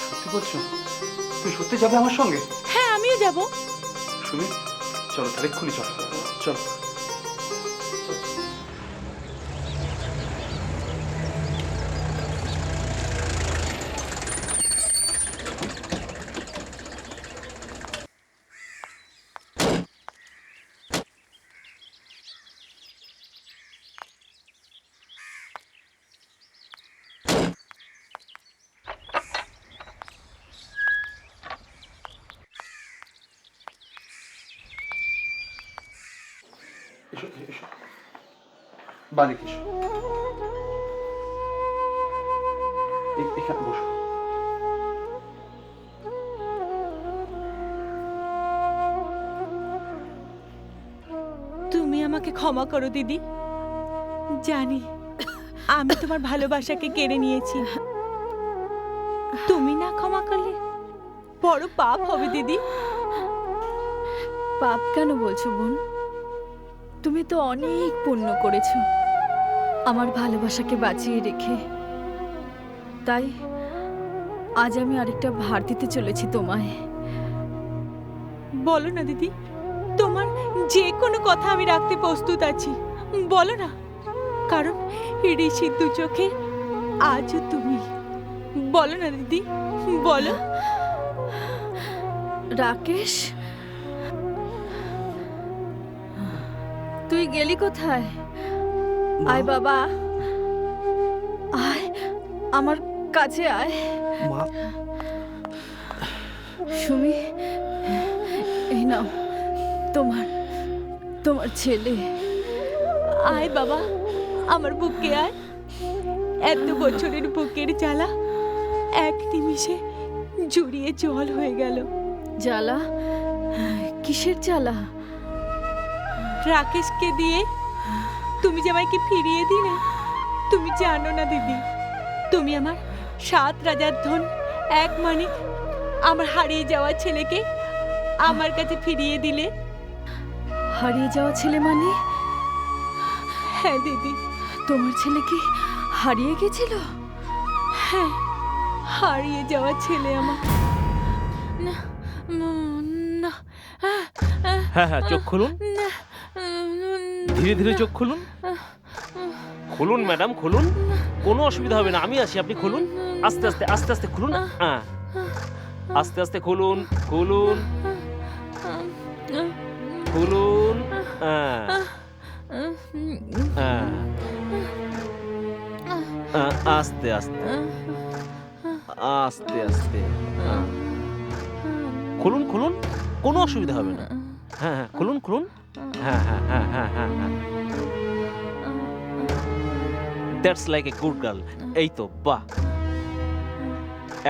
সত্যি বলছো? তুমি সত্যি যাবে আমার সঙ্গে? হ্যাঁ, আমিও যাব। সুমি চলো, তাহলে এক্ষুনি চলো। চলো। এসো এসো, বাড়ি এসো, এখানে বসো। তুমি আমাকে ক্ষমা করো দিদি। জানি আমি তোমার ভালোবাসাকে কেড়ে নিয়েছি। তুমি না ক্ষমা করলে বড় পাপ হবে দিদি। পাপ কেন বলছো বোন? তুমি তো অনেক পুণ্য করেছো আমার ভালোবাসাকে বাঁচিয়ে রেখে। তাই আজ আমি আরেকটা ভার দিতে চলেছি তোমায়। বলো না দিদি, তোমার যে কোনো কথা আমি রাখতে প্রস্তুত আছি। বলো না, কারণ ঋষির দু চোখে আজও তুমি। বলো না দিদি, বলো। রাকেশ, তুই গেলি কোথায়? আয় বাবা, আয় আমার কাছে আয়। সুমি, এই নাও তোমার ছেলে। আয় বাবা, আমার বুকে আয়। এত বছরের বুকের জ্বালা এক নিমিষে জুড়িয়ে জল হয়ে গেল। জ্বালা? কিসের জ্বালা? রাকেশকে দিয়ে তুমি যে আমাকে ফিরিয়ে দিলে। তুমি জানো না দিদি, তুমি আমার 7 রাজার ধন, 1 মানিক, আমার হারিয়ে যাওয়া ছেলেকে আমার কাছে ফিরিয়ে দিলে। হারিয়ে যাওয়া ছেলে মানে? হ্যাঁ দিদি। তোমার ছেলে কি হারিয়ে গেছিল? হ্যাঁ, হারিয়ে যাওয়া ছেলে আমার। না না, হ্যাঁ হ্যাঁ, চোখ খুলুন, ধীরে ধীরে চোখ খুলুন। খুলুন ম্যাডাম, খুলুন, কোনো অসুবিধা হবে না, আমি আছি, আপনি খুলুন। আস্তে আস্তে আস্তে আস্তে খুলুন। হ্যাঁ, আস্তে আস্তে খুলুন, খুলুন, খুলুন। আস্তে আস্তে আস্তে আস্তে খুলুন, খুলুন, কোনো অসুবিধা হবে না। হ্যাঁ হ্যাঁ, খুলুন, খুলুন। হ্যাঁ হ্যাঁ হ্যাঁ হ্যাঁ হ্যাঁ হ্যাঁ, that's like a good girl. এই তো, বাহ।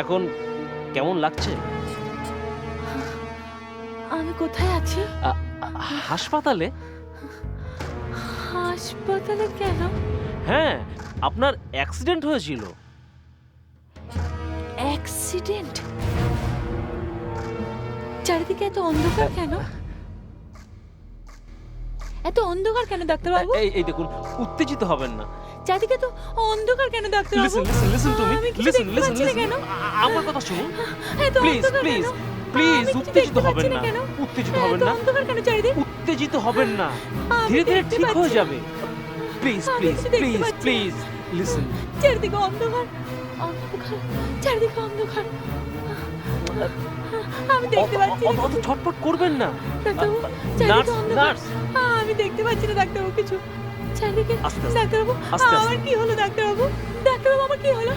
এখন কেমন লাগছে? আমি কোথায় আছি? হাসপাতালে। হাসপাতালে কেন? হ্যাঁ, আপনার অ্যাক্সিডেন্ট হয়েছিল। অ্যাক্সিডেন্ট? চারিদিকে এত অন্ধকার কেন? এত অন্ধকার কেন ডাক্তারবাবু? এই দেখুন, উত্তেজিত হবেন না। চারিদিকে তো অন্ধকার কেন ডাক্তারবাবু? Listen to me, listen. আমার কথা শুনুন প্লিজ, প্লিজ, প্লিজ। উত্তেজিত হবেন না, উত্তেজিত হবেন না, উত্তেজিত হবেন না। ধীরে ধীরে ঠিক হয়ে যাবে। Please please please please listen. চারিদিকে অন্ধকার, অন্ধকার, চারিদিকে অন্ধকার। আমি দেখতে পাচ্ছি না। অত ছটফট করবেন না ডাক্তারবাবু, নার্স, নার্স। আমি দেখতে পাচ্ছি না ডাক্তারবাবু কিছু। চারিদিকে। আস্তে ডাক্তারবাবু, আমার কি হলো ডাক্তারবাবু? ডাক্তারবাবু, আমার কি হলো?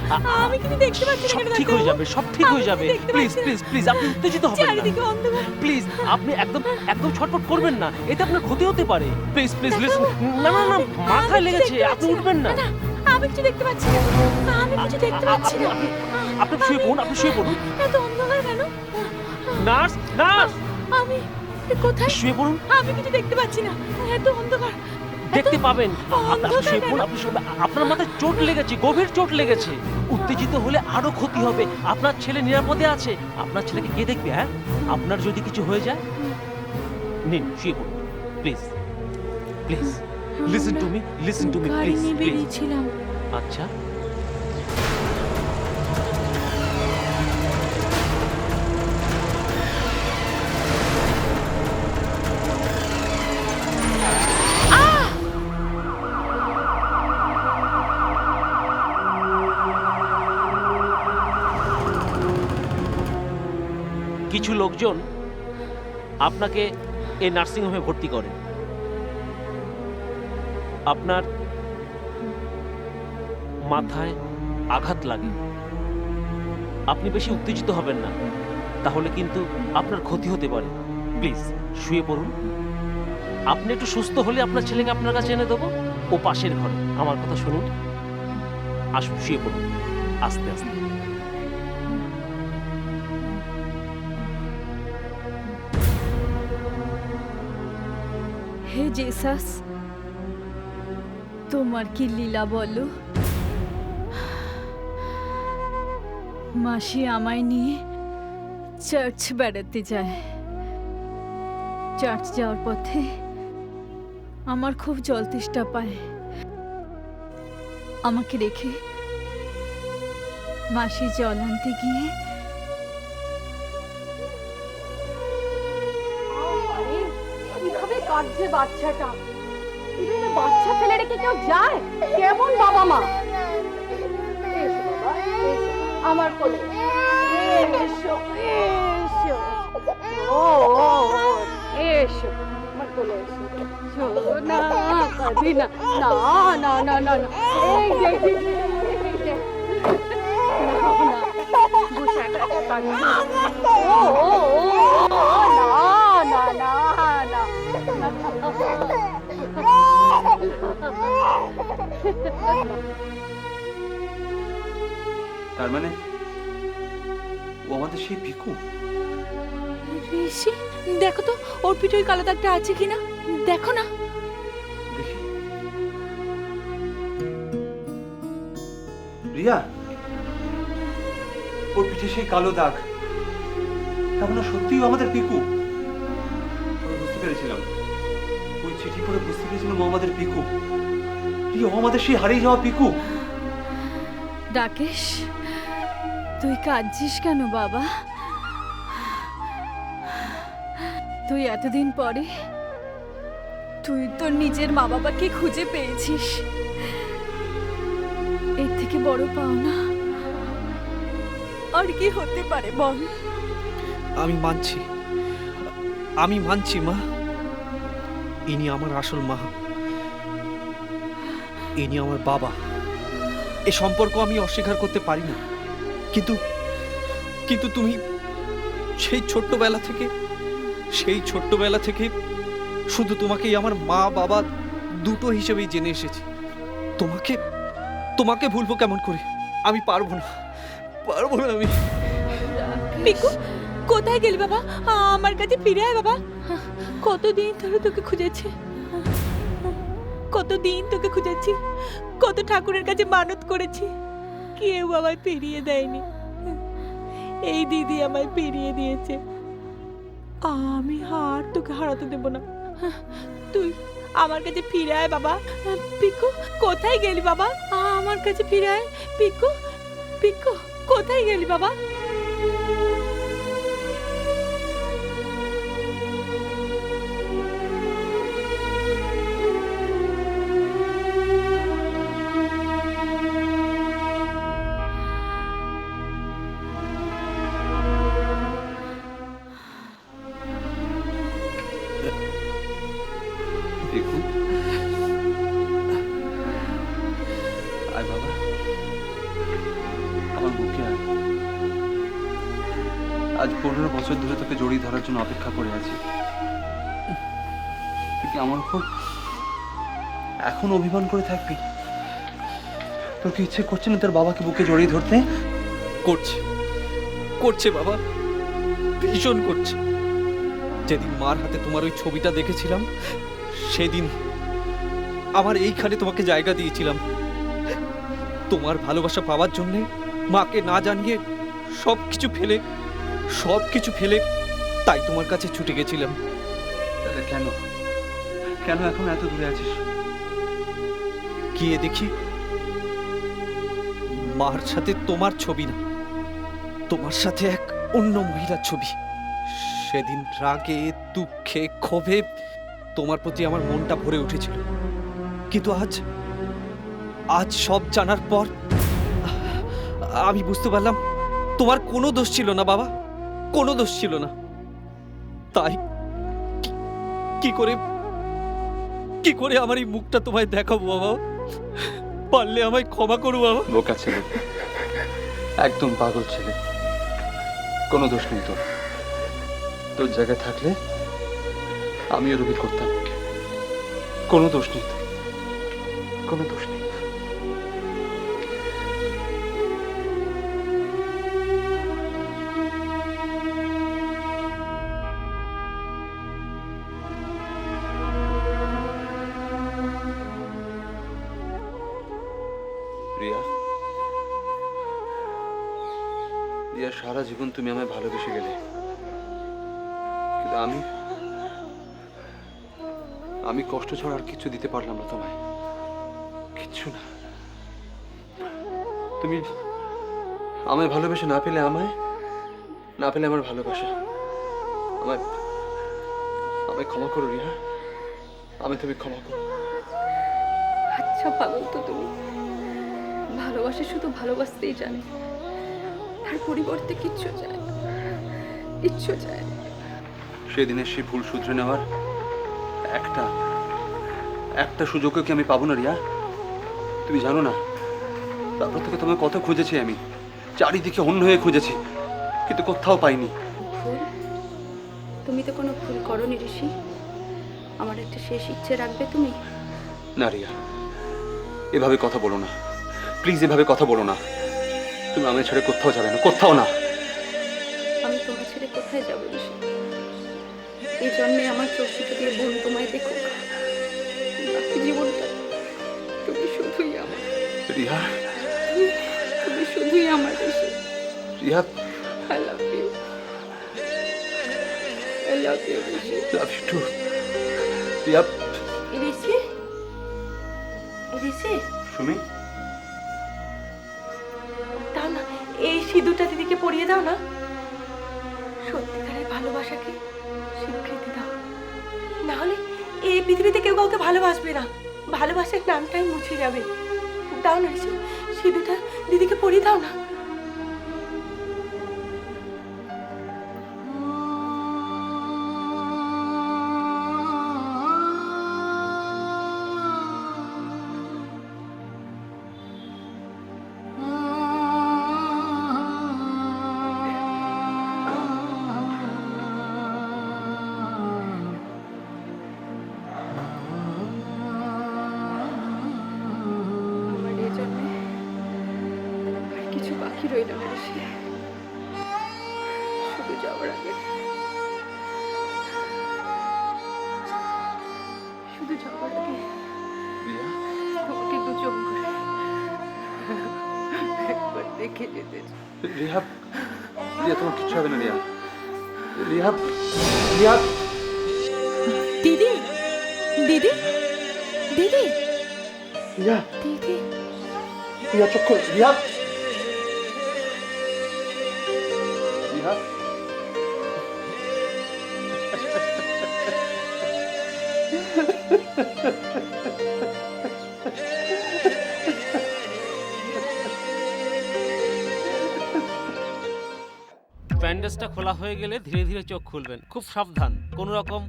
আমি কিছু দেখতে পাচ্ছি না। সব ঠিক হয়ে যাবে, সব ঠিক হয়ে যাবে। প্লিজ প্লিজ প্লিজ, আপনি উত্তেজিত হবেন না। চারিদিকে অন্ধকার। প্লিজ, আপনি একদম একদম ছটফট করবেন না, এতে আপনার ক্ষতি হতে পারে। Please please listen. না না না, মাথায় লেগেছে, আপনি উঠবেন না। আমি আমি কিছু দেখতে পাচ্ছি না, আমি কিছু দেখতে পাচ্ছি না। আপনি শুয়ে পড়ুন, আপনি শুয়ে পড়ুন। এত অন্ধকার কেন? নার্স, নার্স, আমি কোথায়? শুয়ে পড়ুন। আমি কিছু দেখতে পাচ্ছি না, এত অন্ধকার। দেখতে পাবেন। আপনি শুয়ে পড়ুন, আপনি আপনার মাথায় চোট লেগেছে, গভীর চোট লেগেছে। উত্তেজিত হলে আরো ক্ষতি হবে। আপনার ছেলে নিরাপদে আছে। আপনার ছেলেকে কে দেখবে? হ্যাঁ, আপনার যদি কিছু হয়ে যায়, নিন শুয়ে পড়ুন please, please listen to me, listen to me please, please. বেরিয়েছিলাম। আচ্ছা, কিছু লোকজন আপনাকে এই নার্সিংহোমে ভর্তি করে। আপনার মাথায় আঘাত লাগে। আপনি বেশি উত্তেজিত হবেন না, তাহলে কিন্তু আপনার ক্ষতি হতে পারে। প্লিজ শুয়ে পড়ুন। আপনি একটু সুস্থ হলে আপনার ছেলেকে আপনার কাছে এনে দেবো। ও পাশের ঘরে। আমার কথা শুনুন, আসুন শুয়ে পড়ুন আস্তে আস্তে। হে জেসাস, তোমার কি লীলা বলো। মাসি আমায় নিয়ে চার্চ বেড়াতে যায়। চার্চ যাওয়ার পথে আমার খুব জল তেষ্টা পায়। আমাকে রেখে মাসি জল আনতে গিয়ে কিভাবে কাঁদছে বাচ্চাটা। এভাবে বাচ্চা ফেলে রেখে কেউ যায়? কেমন বাবা মা? এসো বাবা, এসো আমার কোলে। এসো, এসো, ও এসো আমার কোলে এসো। না কাঁদি না, না না না না না, এই যে এই যে না না বসে একা একা কাঁদছি। ও ও ও না না না তার মানে ও আমাদের সেই ভিকু? ঋষি, দেখো তো ওর পিঠে ওই কালো দাগটা আছে কিনা, দেখো না। দেখি। রিয়া, ওর পিঠে সেই কালো দাগ, তার মানে সত্যিই ও আমাদের পিকু। আমি বুঝতে পেরেছিলাম, ওই চিঠি পড়ে বুঝতে পেরেছিলাম ও আমাদের পিকু। রিয়া, ও আমাদের সেই হারিয়ে যাওয়া পিকু। রাকেশ, তুই কাঁদছিস কেন বাবা? তুই এতদিন পরে তুই তোর নিজের মা বাবাকে খুঁজে পেয়েছিস। এর থেকে বড় পাওনা আর কি হতে পারে বল? আমি মানছি, আমি মানছি মা, ইনি আমার আসল মা, ইনি আমার বাবা। এ সম্পর্ক আমি অস্বীকার করতে পারি না। কিন্তু কিন্তু তুমি সেই ছোট্টবেলা থেকে শুধু তোমাকেই আমার মা বাবা দুটো হিসেবেই জেনে এসেছি। তোমাকে ভুলবো কেমন করে? আমি পারবো না আমি। পিকু, কোথায় গেলি বাবা? আমার কাছে ফিরে আয় বাবা। কতদিন ধরে তোকে খুঁজেছি, কতদিন তোকে খুঁজেছি, কত ঠাকুরের কাছে মানত করেছি, কেউ আমায় ফিরিয়ে দেয়নি। এই দিদি আমায় ফিরিয়ে দিয়েছে। আমি আর তোকে হারাতে দেব না। তুই আমার কাছে ফিরে আয় বাবা। পিকু, কোথায় গেলি বাবা? আমার কাছে ফিরে আয়। পিকু, পিকু, কোথায় গেলি বাবা? পিকু, আয় বাবা, আমার বুকে আয়। আজ 15 বছর ধরে তোকে জড়িয়ে ধরার জন্য অপেক্ষা করে আছি। তুই কি আমার উপর এখন অভিমান করে থাকবি? তোর কি ইচ্ছে করছে না তোর বাবাকে বুকে জড়িয়ে ধরতে? করছে করছে বাবা, ভীষণ করছে। যেদিন মার হাতে তোমার ওই ছবিটা দেখেছিলাম সেদিন আমার এইখানে তোমাকে জায়গা দিয়েছিলাম। তোমার ভালোবাসা পাওয়ার জন্যে মাকে না জানিয়ে সব কিছু ফেলে তাই তোমার কাছে ছুটে গেছিলাম। তাহলে কেন কেন এখন এত দূরে আছিস? গিয়ে দেখি মার সাথে তোমার ছবি না, তোমার সাথে এক অন্য মহিলার ছবি। সেদিন রাগে দুঃখে ক্ষোভে তোমার প্রতি আমার মনটা ভরে উঠেছিল, কিন্তু আজ সব জানার পর আমি বুঝতে পারলাম তোমার কোনো দোষ ছিল না বাবা, কোনো দোষ ছিল না। তাই কি করে আমার এই মুখটা তোমায় দেখাবো বাবা? পারলে আমায় ক্ষমা করো বাবা। বোকা ছেলে, একদম পাগল ছেলে, কোনো দোষ নেই তোর। তোর জায়গায় থাকলে আমিও রবি করতাম। কোনো দোষ নেই তোর, কোনো দোষ নেই। রিয়া, রিয়া, সারা জীবন তুমি আমায় ভালোবেসে গেলে, কিন্তু আমি কষ্ট ছাড়া আর কিছু দিতে পারলাম না তোমায়, কিচ্ছু না। তুমি আমায় ভালোবেসে না পেলে আমার ভালোবাসা, আমায় ক্ষমা করো রিয়া, তুমি ক্ষমা করো। আচ্ছা পাগল তো তুমি, ভালোবাসে শুধু ভালোবাসতেই জানে, তার পরিবর্তে কিচ্ছু চায় না, কিচ্ছু চায় না। সেদিনের সেই ভুল শুধরে নেওয়ার একটা সুযোগও কি আমি পাবো না রিয়া? তুমি জানো না, তারপর থেকে তোমায় কত খুঁজেছি আমি, চারিদিকে অন্য হয়ে খুঁজেছি, কিন্তু কোথাও পাইনি। ভুল? তুমি তো কোনো ভুল করোনি ঋষি, আমার একটা শেষ ইচ্ছে রাখবে তুমি? না রিয়া, এভাবে কথা বলো না প্লিজ, এভাবে কথা বলো না। তুমি আমায় ছেড়ে কোথাও যাবে না, কোথাও না। আমি তোমার ছেড়ে কোথায় যাবো ঋষি? এই জন্মে আমার চোখ দুটো দিয়ে বোন তোমায় দেখুক, বাকি জীবনটা তুমি শুধুই আমার। রিয়া, তুমি শুধুই আমার Rishi. Ria, I love you. I love you, Rishi. Love you too. Ria. Rishi, Rishi, Sumi, দাও না এই সিঁদুরটা দিদিকে পরিয়ে দাও না। সত্যিকারের ভালোবাসাকে স্বীকৃতি দাও, না হলে এই পৃথিবীতে কেউ কাউকে ভালোবাসবে না, ভালোবাসার নামটাই মুছে যাবে। দাও না ঋষি, সিঁদুরটা দিদিকে পরিয়ে দাও না। কিছু বাকি রইল না ঋষি, শুধু যাওয়ার আগে তোমাকে দু চোখ করে একবার দেখে যেতে চাই। রিয়া, রিয়া, তোমার কিচ্ছু হবে না রিয়া। রিয়া, রিয়া, দিদি, দিদি, দিদি, রিয়া, দিদি, রিয়া, চোখ খোল। রিয়া, রিয়া, ব্যান্ডেজটা খোলা হয়ে গেলে ধীরে ধীরে চোখ খুলবেন। খুব সাবধান, কোনো রকম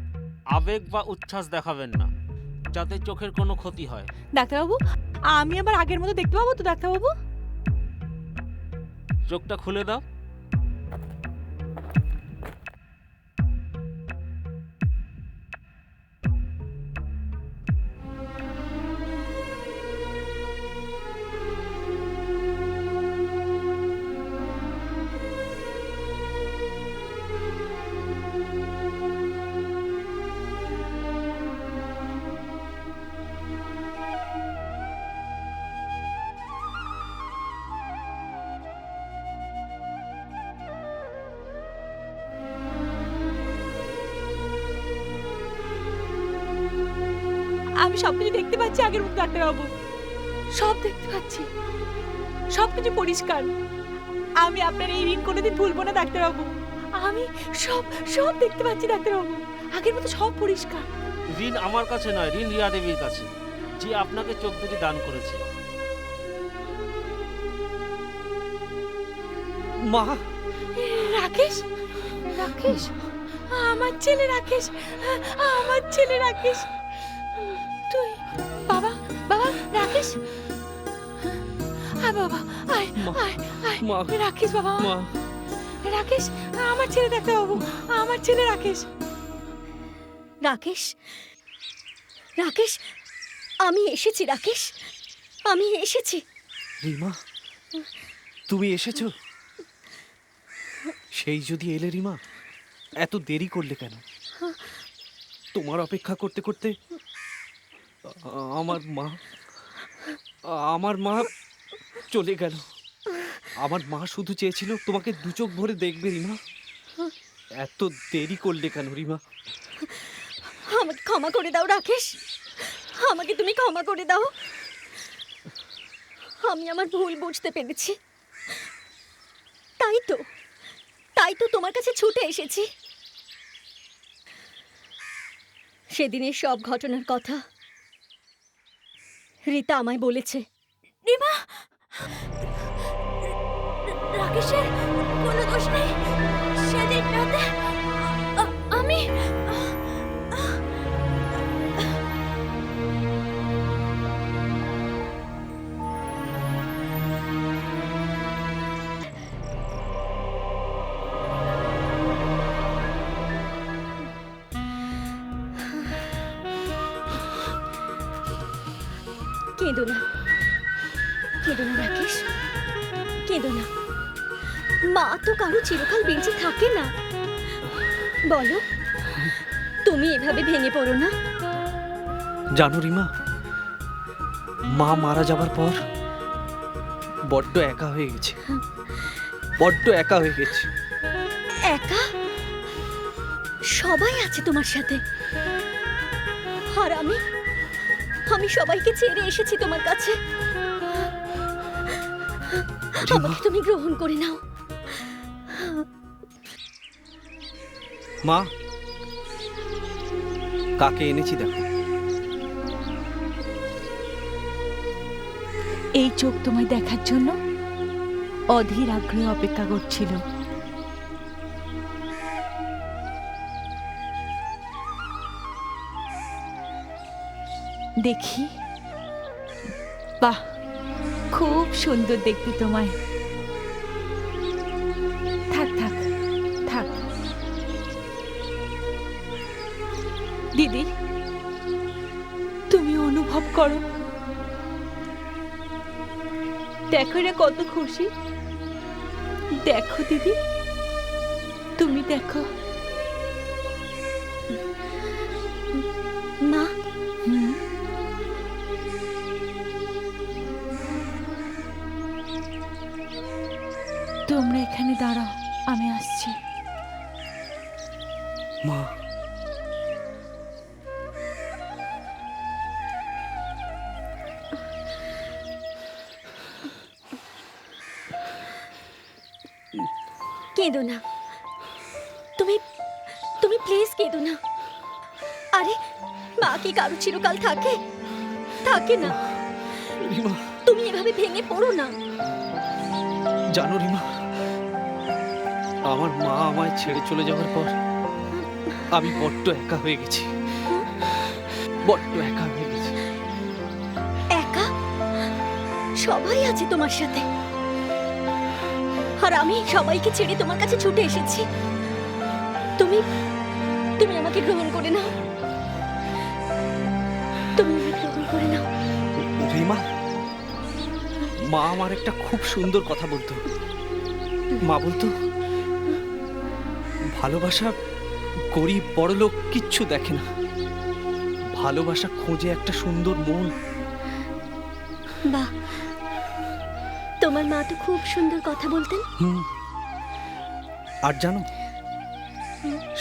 আবেগ বা উচ্ছ্বাস দেখাবেন না, যাতে চোখের কোনো ক্ষতি হয়। ডাক্তারবাবু, আমি আবার আগের মতো দেখতে পাবো তো ডাক্তারবাবু? চোখটা খুলে দাও। আমি সবকিছু দেখতে পাচ্ছি আগের মতো ডাক্তারবাবু, সব দেখতে পাচ্ছি, সবকিছু পরিষ্কার। আমি আপনার এই ঋণ কোনোদিন ভুলবো না ডাক্তারবাবু। আমি সব সব দেখতে পাচ্ছি ডাক্তারবাবু, আগের মতো সব পরিষ্কার। ঋণ আমার কাছে নয়, ঋণ রিয়া দেবীর কাছে, যে আপনাকে চোখ দুটি দান করেছে। মা, রাকেশ, রাকেশ, আমার ছেলে রাকেশ, আমার ছেলে রাকেশ। তুই বাবা, বাবা রাকেশ, আয় বাবা, আয় আয় আয়, রাকেশ বাবা, রাকেশ, আমার ছেলে ডাক্তারবাবু, আমার ছেলে রাকেশ। রাকেশ, রাকেশ, আমি এসেছি রাকেশ, আমি এসেছি। রিমা, তুমি এসেছো? সেই যদি এলে রিমা, এত দেরি করলে কেন? তোমার অপেক্ষা করতে করতে আমার মা চলে গেল। আমার মা শুধু চেয়েছিল তোমাকে দু চোখ ভরে দেখবে রিমা। এত দেরি করলে কেন রিমা? আমাকে ক্ষমা করে দাও রাকেশ, আমাকে তুমি ক্ষমা করে দাও। আমি আমার ভুল বুঝতে পেরেছি, তাই তো তোমার কাছে ছুটে এসেছি। সেদিনের সব ঘটনার কথা রীতা আমায় বলেছে। রিমা, রাকেশের কোনো দোষ নেই। সেদিন রাতে আমি কেঁদো না, কেঁদো না রাকেশ, কেঁদো না। মা তো কারো চিরকাল বেঁচে থাকে না। বলো, তুমি এভাবে ভেঙে পড়ো না। জানো রিমা, মা মারা যাবার পর বড্ড একা হয়ে গেছে, বড্ড একা হয়ে গেছে। একা? সবাই আছে তোমার সাথে, আর আমি সবাইকে ছেড়ে এসেছি তোমার কাছে। আমাকে তুমি গ্রহণ করে নাও। মা, কাকে এনেছি দেখো। এই চোখ তোমায় দেখার জন্য অধীর আগ্রহে অপেক্ষা করছিল। দেখি, বাহ, খুব সুন্দর দেখতে তোমায়। থাক থাক থাক। দিদি, তুমি অনুভব করো, দেখো এরা কত খুশি। দেখো দিদি, তুমি দেখো। মা, তোমরা এখানে দাঁড়াও, আমি আসছি। মা, কেঁদো না, তুমি প্লিজ কেঁদো না। আরে মা কি কারো চিরকাল থাকে? থাকে না। তুমি এভাবে ভেঙে পড়ো না। জানো রিমা, আমার মা আমায় ছেড়ে চলে যাওয়ার পর আমি বড্ড একা হয়ে গেছি, বড্ড একা হয়ে গেছি। একা? সবাই আছে তোমার সাথে, আর আমি সবাইকে ছেড়ে তোমার কাছে ছুটে এসেছি। তুমি আমাকে গ্রহণ করে নাও, তুমি আমাকে গ্রহণ করে নাও। রিমা, মা আমার একটা খুব সুন্দর কথা বলতো। মা বলতো, ভালোবাসা গরিব বড়লোক কিচ্ছু দেখে না, ভালোবাসা খোঁজে একটা সুন্দর মন। বাহ, তোমার মা তো খুব সুন্দর কথা বলতেন। আর জানো,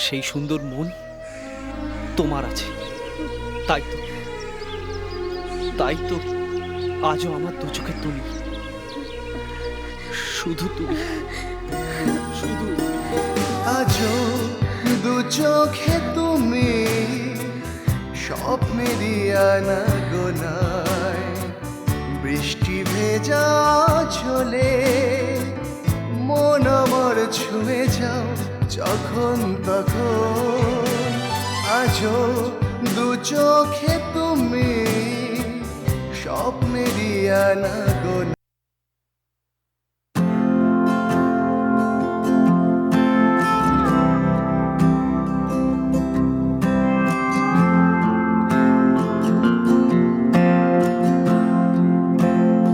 সেই সুন্দর মন তোমার আছে, তাই তো আজও আমার দু চোখে তুমি, শুধু তুমি, শুধু আজও দু চোখে তুমি, স্বপ্নেরই আনা গোনায়, বৃষ্টি ভেজা চলে মন আমার ছুঁয়ে যাও যখন তখন। আজও দু চোখে তুমি, স্বপ্নেরই আনা